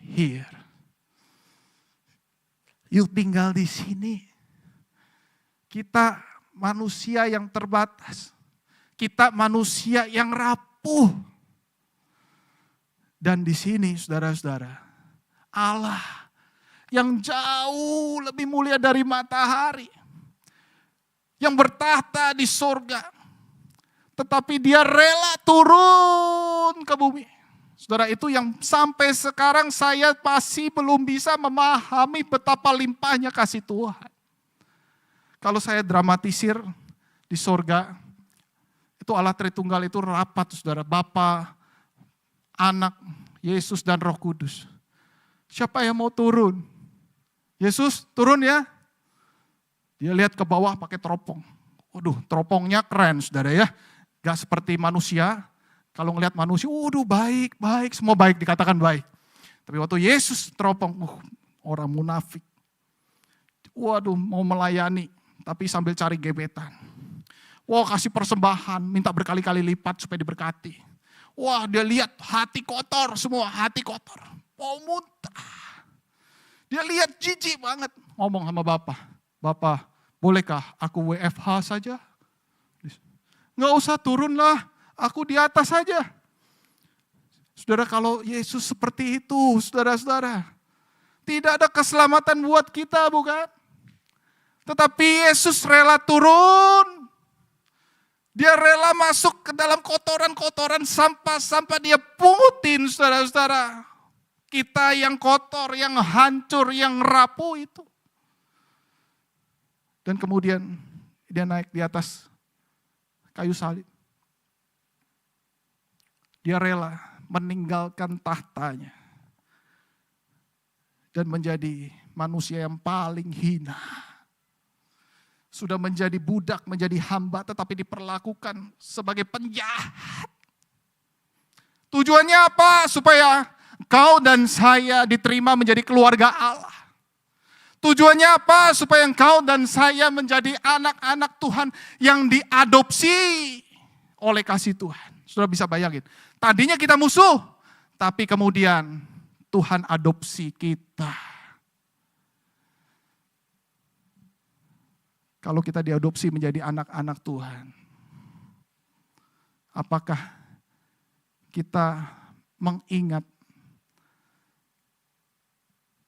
here. You tinggal di sini. Kita manusia yang terbatas. Kita manusia yang rapuh. Dan di sini saudara-saudara, Allah yang jauh lebih mulia dari matahari. Yang bertahta di surga. Tetapi dia rela turun ke bumi. Saudara, itu yang sampai sekarang saya masih belum bisa memahami betapa limpahnya kasih Tuhan. Kalau saya dramatisir di sorga, itu Allah Tritunggal itu rapat saudara, Bapa, Anak, Yesus dan Roh Kudus. Siapa yang mau turun? Yesus turun ya. Dia lihat ke bawah pakai teropong. Waduh, teropongnya keren saudara ya. Gak seperti manusia. Kalau ngelihat manusia, waduh baik, semua baik, dikatakan baik. Tapi waktu Yesus teropong, orang munafik. Waduh, mau melayani, tapi sambil cari gebetan. Wah, kasih persembahan, minta berkali-kali lipat supaya diberkati. Wah, dia lihat hati kotor, semua hati kotor. Mau muntah. Dia lihat jijik banget. Ngomong sama Bapak, Bapak, bolehkah aku WFH saja? Nggak usah turun lah, aku di atas saja. Saudara, kalau Yesus seperti itu, saudara-saudara, tidak ada keselamatan buat kita, bukan? Tetapi Yesus rela turun. Dia rela masuk ke dalam kotoran-kotoran sampah-sampah, dia pungutin saudara-saudara. Kita yang kotor, yang hancur, yang rapuh itu. Dan kemudian dia naik di atas kayu salib. Dia rela meninggalkan tahtanya. Dan menjadi manusia yang paling hina. Sudah menjadi budak, menjadi hamba, tetapi diperlakukan sebagai penjahat. Tujuannya apa? Supaya engkau dan saya diterima menjadi keluarga Allah. Tujuannya apa? Supaya engkau dan saya menjadi anak-anak Tuhan yang diadopsi oleh kasih Tuhan. Sudah bisa bayangin. Tadinya kita musuh, tapi kemudian Tuhan adopsi kita. Kalau kita diadopsi menjadi anak-anak Tuhan, apakah kita mengingat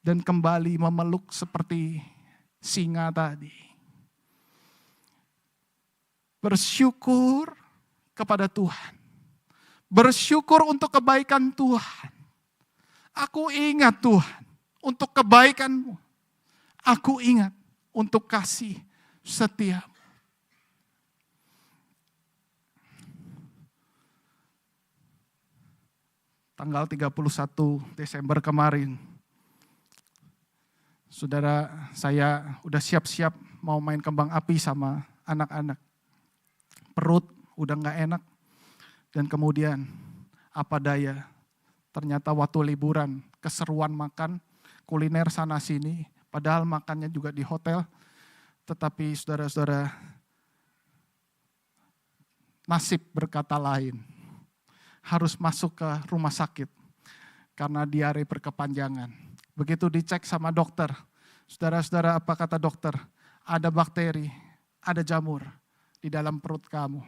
dan kembali memeluk seperti singa tadi? Bersyukur kepada Tuhan. Bersyukur untuk kebaikan Tuhan. Aku ingat Tuhan untuk kebaikan-Mu. Aku ingat untuk kasih setia. Tanggal 31 Desember kemarin, saudara saya udah siap-siap mau main kembang api sama anak-anak. Perut udah gak enak. Dan kemudian apa daya, ternyata waktu liburan keseruan makan, kuliner sana sini, padahal makannya juga di hotel. Tetapi saudara-saudara, nasib berkata lain. Harus masuk ke rumah sakit karena diare berkepanjangan. Begitu dicek sama dokter, saudara-saudara, apa kata dokter? Ada bakteri, ada jamur di dalam perut kamu.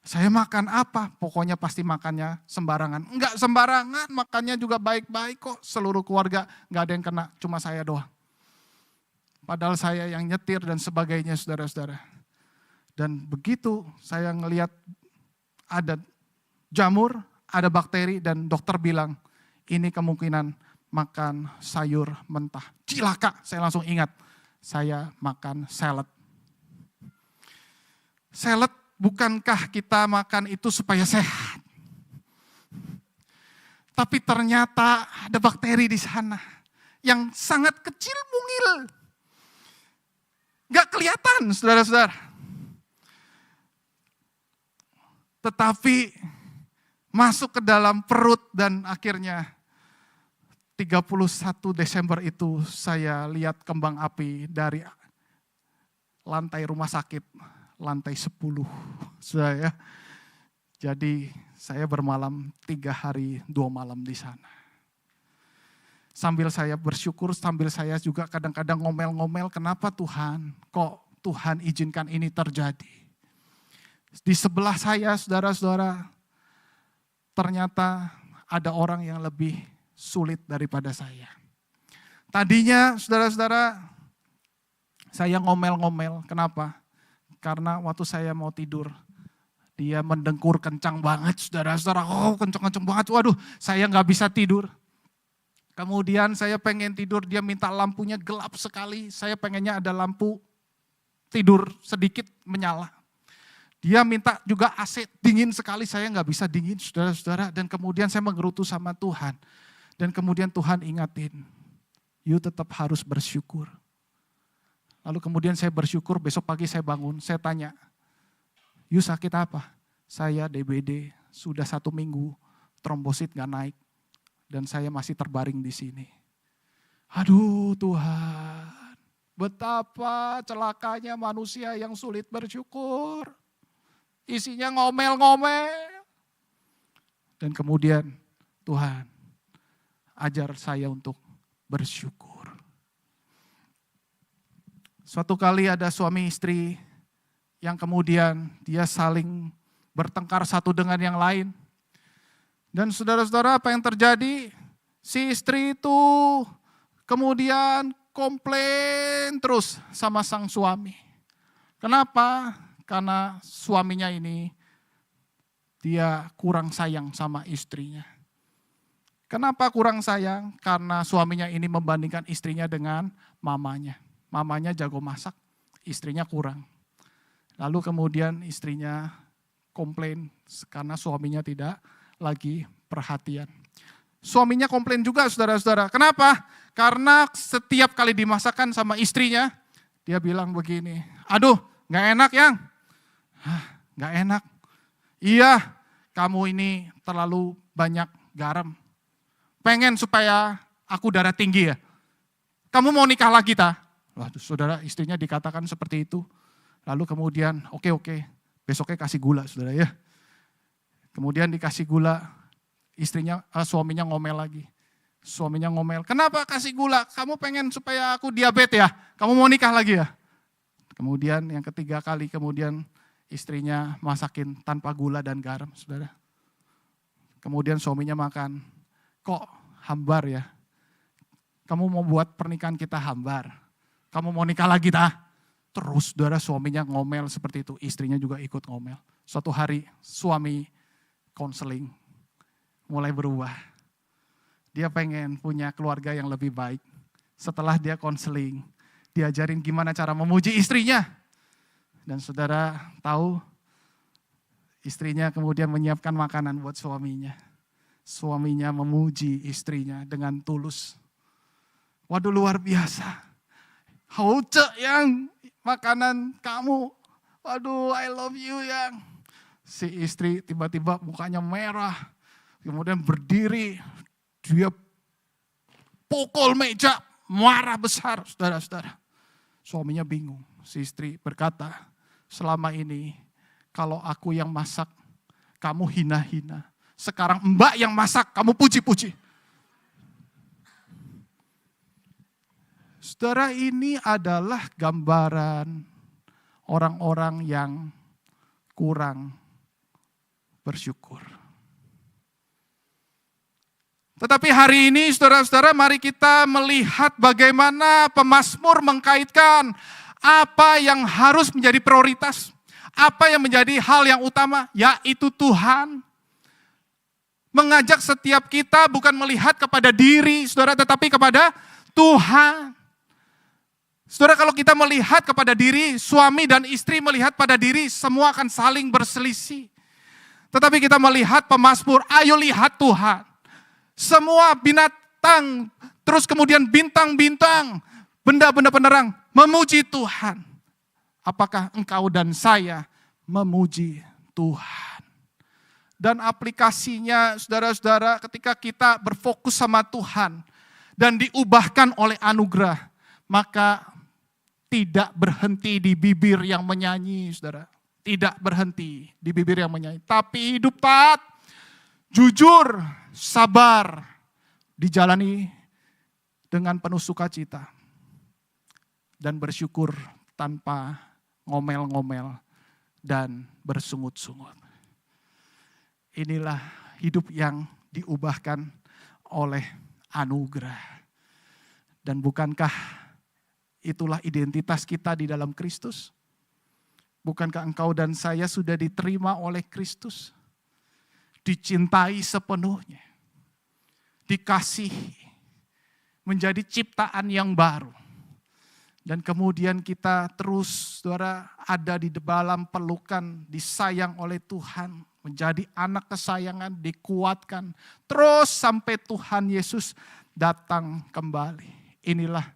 Saya makan apa? Pokoknya pasti makannya sembarangan. Enggak sembarangan, makannya juga baik-baik kok. Seluruh keluarga enggak ada yang kena, cuma saya doang. Padahal saya yang nyetir dan sebagainya, saudara-saudara. Dan begitu saya ngelihat ada jamur, ada bakteri, dan dokter bilang, ini kemungkinan makan sayur mentah. Cilaka, saya langsung ingat, saya makan salad. Salad, bukankah kita makan itu supaya sehat? Tapi ternyata ada bakteri di sana yang sangat kecil mungil. Gak kelihatan, saudara-saudara. Tetapi masuk ke dalam perut dan akhirnya 31 Desember itu saya lihat kembang api dari lantai rumah sakit, lantai 10. Saudara ya. Jadi saya bermalam 3 hari 2 malam di sana. Sambil saya bersyukur, sambil saya juga kadang-kadang ngomel-ngomel, kenapa Tuhan, kok Tuhan izinkan ini terjadi. Di sebelah saya, saudara-saudara, ternyata ada orang yang lebih sulit daripada saya. Tadinya, saudara-saudara, saya ngomel-ngomel, kenapa? Karena waktu saya mau tidur, dia mendengkur kencang banget, saudara-saudara, kencang-kencang banget, waduh, saya gak bisa tidur. Kemudian saya pengen tidur, dia minta lampunya gelap sekali. Saya pengennya ada lampu tidur sedikit menyala. Dia minta juga AC dingin sekali, saya nggak bisa dingin saudara-saudara. Dan kemudian saya mengerutu sama Tuhan. Dan kemudian Tuhan ingatin, you tetap harus bersyukur. Lalu kemudian saya bersyukur, besok pagi saya bangun, saya tanya, you sakit apa? Saya DBD, sudah 1 minggu, trombosit nggak naik. Dan saya masih terbaring di sini. Aduh Tuhan, betapa celakanya manusia yang sulit bersyukur. Isinya ngomel-ngomel. Dan kemudian Tuhan ajar saya untuk bersyukur. Suatu kali ada suami istri yang kemudian dia saling bertengkar satu dengan yang lain. Dan saudara-saudara, apa yang terjadi? Si istri itu kemudian komplain terus sama sang suami. Kenapa? Karena suaminya ini dia kurang sayang sama istrinya. Kenapa kurang sayang? Karena suaminya ini membandingkan istrinya dengan mamanya. Mamanya jago masak, istrinya kurang. Lalu kemudian istrinya komplain karena suaminya tidak lagi perhatian. Suaminya komplain juga saudara-saudara. Kenapa? Karena setiap kali dimasakkan sama istrinya, dia bilang begini, aduh gak enak yang. Gak enak. Iya, kamu ini terlalu banyak garam. Pengen supaya aku darah tinggi ya. Kamu mau nikah lagi tak? Waduh saudara, istrinya dikatakan seperti itu. Lalu kemudian oke, besoknya kasih gula saudara ya. Kemudian dikasih gula, suaminya ngomel lagi. Suaminya ngomel, kenapa kasih gula? Kamu pengen supaya aku diabetes ya? Kamu mau nikah lagi ya? Kemudian yang ketiga kali kemudian istrinya masakin tanpa gula dan garam, saudara. Kemudian suaminya makan, kok hambar ya? Kamu mau buat pernikahan kita hambar? Kamu mau nikah lagi tak? Terus saudara suaminya ngomel seperti itu, istrinya juga ikut ngomel. Suatu hari suami konseling, mulai berubah. Dia pengen punya keluarga yang lebih baik. Setelah dia konseling, diajarin gimana cara memuji istrinya. Dan saudara tahu, istrinya kemudian menyiapkan makanan buat suaminya. Suaminya memuji istrinya dengan tulus. Waduh luar biasa. Hauce yang makanan kamu. Waduh I love you yang. Si istri tiba-tiba mukanya merah. Kemudian berdiri. Dia pukul meja. Marah besar saudara-saudara. Suaminya bingung. Si istri berkata, selama ini kalau aku yang masak, kamu hina-hina. Sekarang mbak yang masak, kamu puji-puji. Saudara, ini adalah gambaran orang-orang yang kurang bersyukur. Tetapi hari ini saudara-saudara, mari kita melihat bagaimana pemazmur mengkaitkan apa yang harus menjadi prioritas, apa yang menjadi hal yang utama, yaitu Tuhan. Mengajak setiap kita bukan melihat kepada diri, saudara, tetapi kepada Tuhan. Saudara, kalau kita melihat kepada diri, suami dan istri melihat pada diri, semua akan saling berselisih. Tetapi kita melihat pemazmur, ayo lihat Tuhan. Semua binatang, terus kemudian bintang-bintang, benda-benda penerang, memuji Tuhan. Apakah engkau dan saya memuji Tuhan? Dan aplikasinya saudara-saudara ketika kita berfokus sama Tuhan dan diubahkan oleh anugerah, maka tidak berhenti di bibir yang menyanyi, saudara. Tidak berhenti di bibir yang menyanyi. Tapi hidup taat, jujur, sabar, dijalani dengan penuh sukacita. Dan bersyukur tanpa ngomel-ngomel dan bersungut-sungut. Inilah hidup yang diubahkan oleh anugerah. Dan bukankah itulah identitas kita di dalam Kristus? Bukankah engkau dan saya sudah diterima oleh Kristus? Dicintai sepenuhnya. Dikasihi. Menjadi ciptaan yang baru. Dan kemudian kita terus, saudara, ada di dalam pelukan, disayang oleh Tuhan, menjadi anak kesayangan, dikuatkan, terus sampai Tuhan Yesus datang kembali. Inilah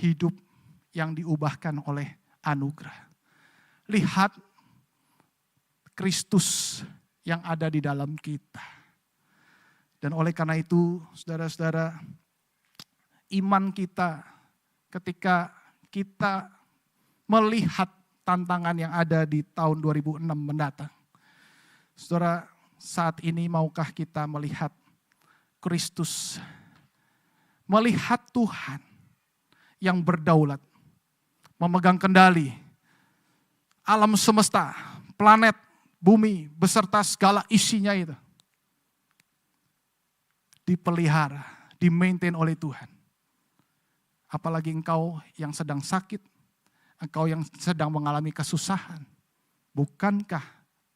hidup yang diubahkan oleh anugerah. Lihat Kristus yang ada di dalam kita. Dan oleh karena itu, saudara-saudara, iman kita ketika kita melihat tantangan yang ada di tahun 2006 mendatang. Saudara, saat ini maukah kita melihat Kristus, melihat Tuhan yang berdaulat, memegang kendali alam semesta, planet, bumi, beserta segala isinya itu. Dipelihara, di-maintain oleh Tuhan. Apalagi engkau yang sedang sakit, engkau yang sedang mengalami kesusahan. Bukankah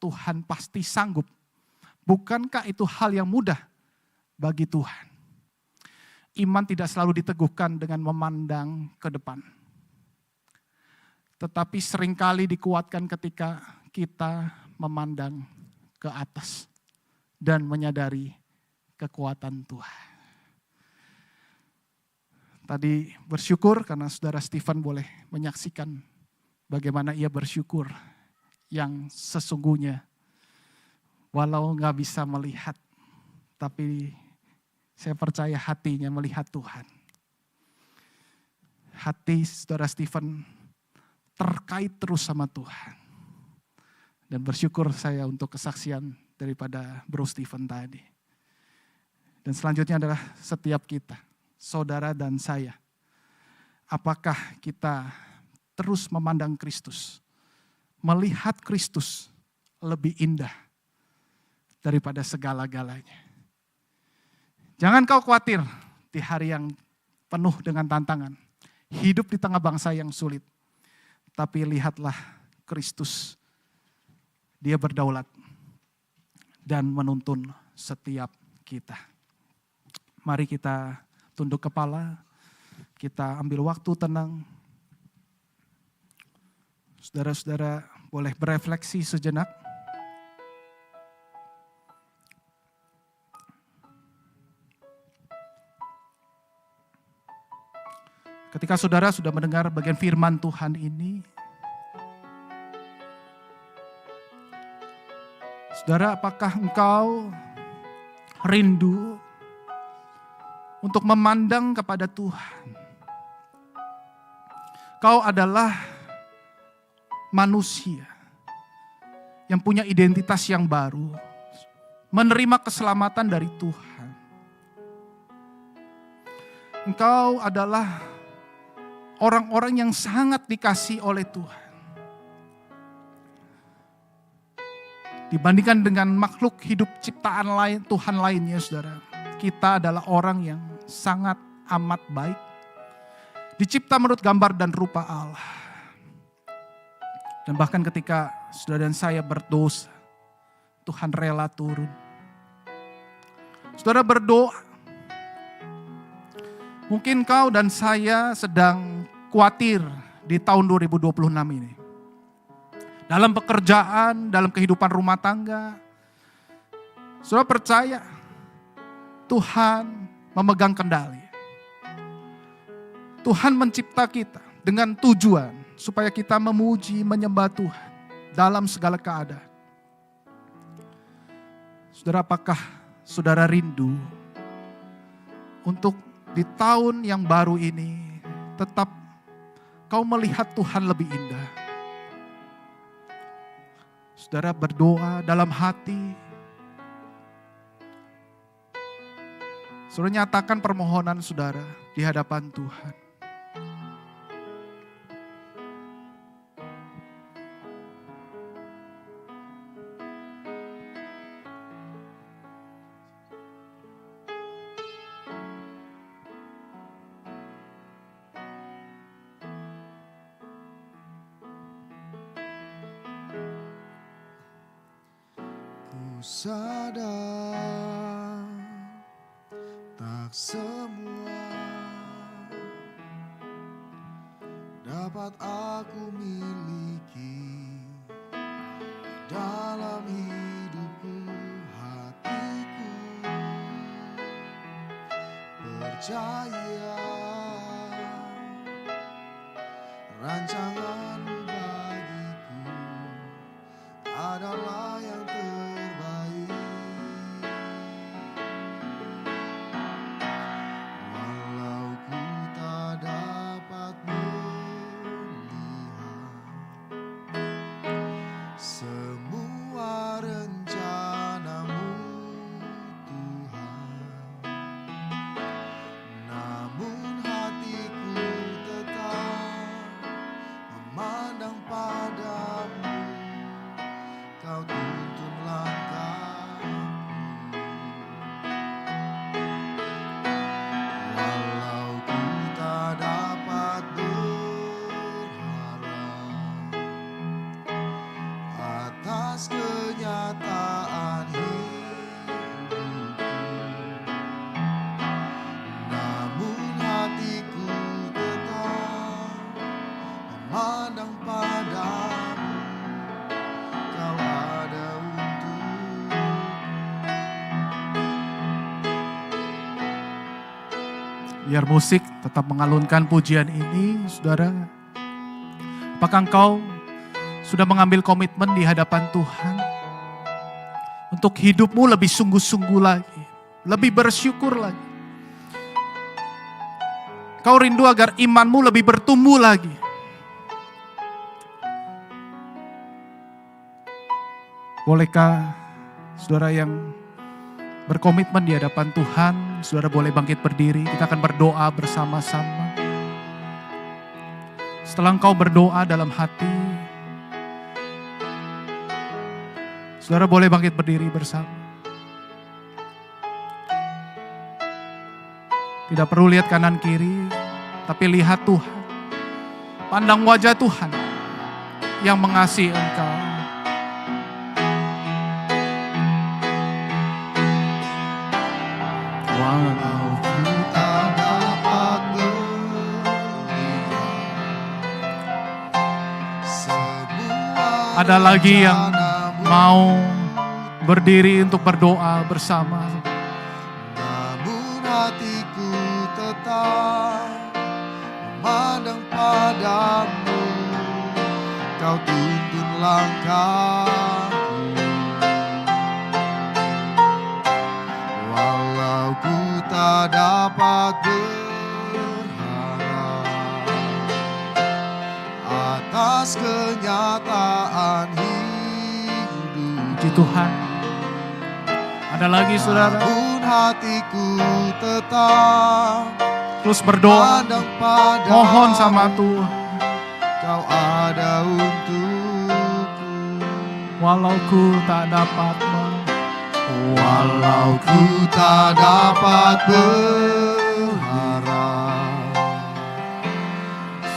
Tuhan pasti sanggup? Bukankah itu hal yang mudah bagi Tuhan? Iman tidak selalu diteguhkan dengan memandang ke depan. Tetapi seringkali dikuatkan ketika kita memandang ke atas dan menyadari kekuatan Tuhan. Tadi bersyukur karena saudara Stephen boleh menyaksikan bagaimana ia bersyukur yang sesungguhnya. Walau gak bisa melihat, tapi saya percaya hatinya melihat Tuhan. Hati saudara Stephen terkait terus sama Tuhan. Dan bersyukur saya untuk kesaksian daripada Bro Stephen tadi. Dan selanjutnya adalah setiap kita, saudara dan saya. Apakah kita terus memandang Kristus, melihat Kristus lebih indah daripada segala-galanya. Jangan kau khawatir di hari yang penuh dengan tantangan, hidup di tengah bangsa yang sulit. Tapi lihatlah Kristus, Dia berdaulat dan menuntun setiap kita. Mari kita tunduk kepala, kita ambil waktu tenang. Saudara-saudara boleh berefleksi sejenak. Ketika saudara sudah mendengar bagian firman Tuhan ini, saudara, apakah engkau rindu untuk memandang kepada Tuhan? Kau adalah manusia yang punya identitas yang baru, menerima keselamatan dari Tuhan. Engkau adalah orang-orang yang sangat dikasihi oleh Tuhan. Dibandingkan dengan makhluk hidup ciptaan lain, Tuhan lainnya, saudara. Kita adalah orang yang sangat amat baik. Dicipta menurut gambar dan rupa Allah. Dan bahkan ketika saudara dan saya berdosa, Tuhan rela turun. Saudara berdoa. Mungkin kau dan saya sedang khawatir di tahun 2026 ini. Dalam pekerjaan, dalam kehidupan rumah tangga. Saudara percaya Tuhan memegang kendali. Tuhan mencipta kita dengan tujuan supaya kita memuji, menyembah Tuhan dalam segala keadaan. Saudara, apakah saudara rindu untuk di tahun yang baru ini tetap kau melihat Tuhan lebih indah? Saudara berdoa dalam hati. Saudara nyatakan permohonan saudara di hadapan Tuhan. Sadar tak semua dapat aku miliki dalam hidupku, hatiku percaya rancanganmu bagiku adalah yang terbaik. Walau ku tak dapat melihat semua rencanamu Tuhan, namun hatiku tetap memandang padamu. Kau tuntun langkahku, walau ku tak dapat berharap atas kenyataan hidupku, namun hatiku tetap memandang padamu. Kau ada untuk. Biar musik tetap mengalunkan pujian ini, saudara. Apakah engkau sudah mengambil komitmen di hadapan Tuhan untuk hidupmu lebih sungguh-sungguh lagi, lebih bersyukur lagi? Kau rindu agar imanmu lebih bertumbuh lagi. Bolehkah saudara yang berkomitmen di hadapan Tuhan, saudara boleh bangkit berdiri, kita akan berdoa bersama-sama. Setelah engkau berdoa dalam hati, saudara boleh bangkit berdiri bersama. Tidak perlu lihat kanan kiri, tapi lihat Tuhan. Pandang wajah Tuhan yang mengasihi engkau. Walau ku tak dapat melihat semua Ada lagi yang rencanamu, mau berdiri untuk berdoa bersama. namun hatiku tetap memandang padamu. Kau tuntun langkahku, walau ku tak dapat berharap atas kenyataan hidup. Puji Tuhan. Ada lagi saudara, Namun hatiku tetap terus berdoa, pandang padamu. mohon sama Tuhan. Kau ada untukku, Walau ku tak dapat walau ku tak dapat berharap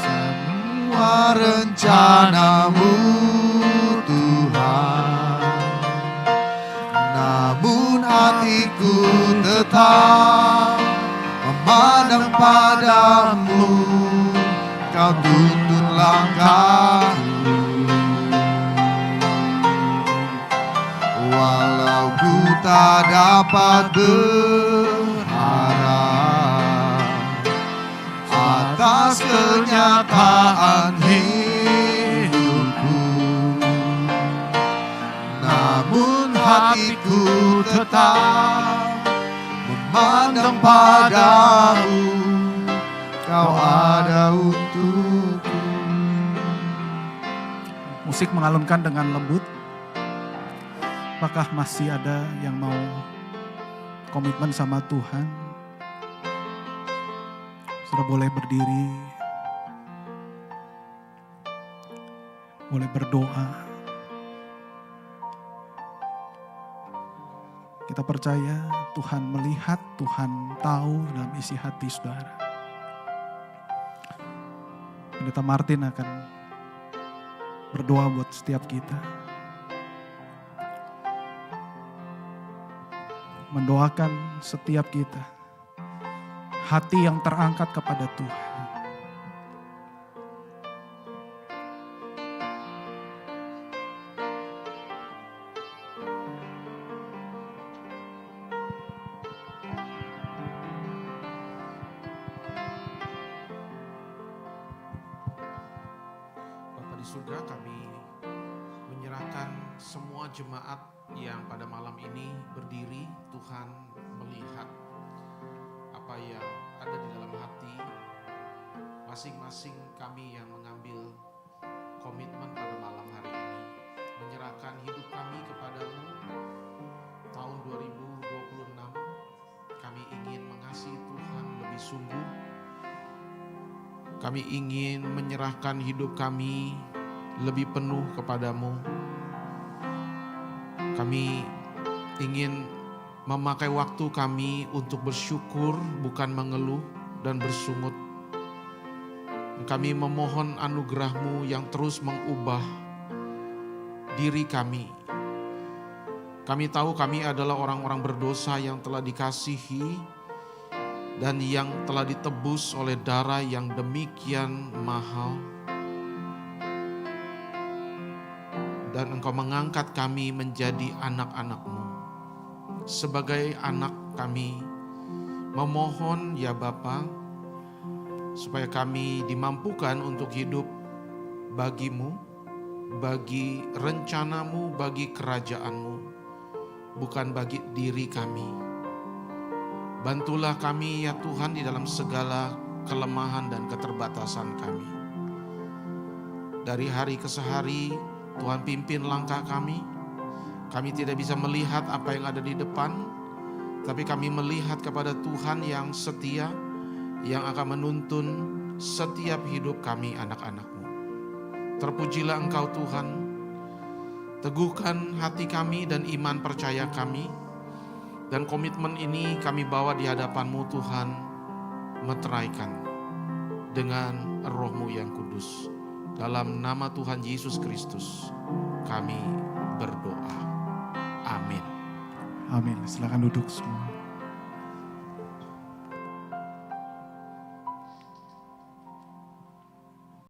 semua rencanamu Tuhan, namun hatiku tetap memandang padamu. Kau tuntun langkahku, walau ku tak dapat berharap atas kenyataan hidupku, namun hatiku tetap memandang padamu. Kau ada untukku. Musik mengalunkan dengan lembut. Apakah masih ada yang mau komitmen sama Tuhan? Saudara boleh berdiri, boleh berdoa. Kita percaya Tuhan melihat, Tuhan tahu dalam isi hati saudara. Pendeta Martin akan berdoa buat setiap kita. Mendoakan setiap kita. Hati yang terangkat kepada Tuhan. surga, kami menyerahkan semua jemaat yang pada malam ini berdiri. Tuhan melihat apa yang ada di dalam hati masing-masing kami yang mengambil komitmen pada malam hari ini, menyerahkan hidup kami kepadamu. Tahun 2026 kami ingin mengasihi Tuhan lebih sungguh. Kami ingin menyerahkan hidup kami lebih penuh kepadamu. Kami ingin memakai waktu kami untuk bersyukur, bukan mengeluh dan bersungut. Kami memohon anugerah-Mu yang terus mengubah diri kami. Kami tahu kami adalah orang-orang berdosa yang telah dikasihi dan yang telah ditebus oleh darah yang demikian mahal. Dan Engkau mengangkat kami menjadi anak-anak-Mu. Sebagai anak kami memohon ya Bapa, supaya kami dimampukan untuk hidup bagi-Mu, bagi rencana-Mu, bagi kerajaan-Mu, bukan bagi diri kami. Bantulah kami ya Tuhan di dalam segala kelemahan dan keterbatasan kami. Dari hari ke hari, Tuhan pimpin langkah kami. Kami tidak bisa melihat apa yang ada di depan, tapi kami melihat kepada Tuhan yang setia, yang akan menuntun setiap hidup kami anak-anak-Mu. Terpujilah Engkau Tuhan. Teguhkan hati kami dan iman percaya kami. Dan komitmen ini kami bawa di hadapan-Mu Tuhan, meteraikan dengan Roh-Mu yang kudus. Dalam nama Tuhan Yesus Kristus kami berdoa. Amin. Amin. Silakan duduk semua.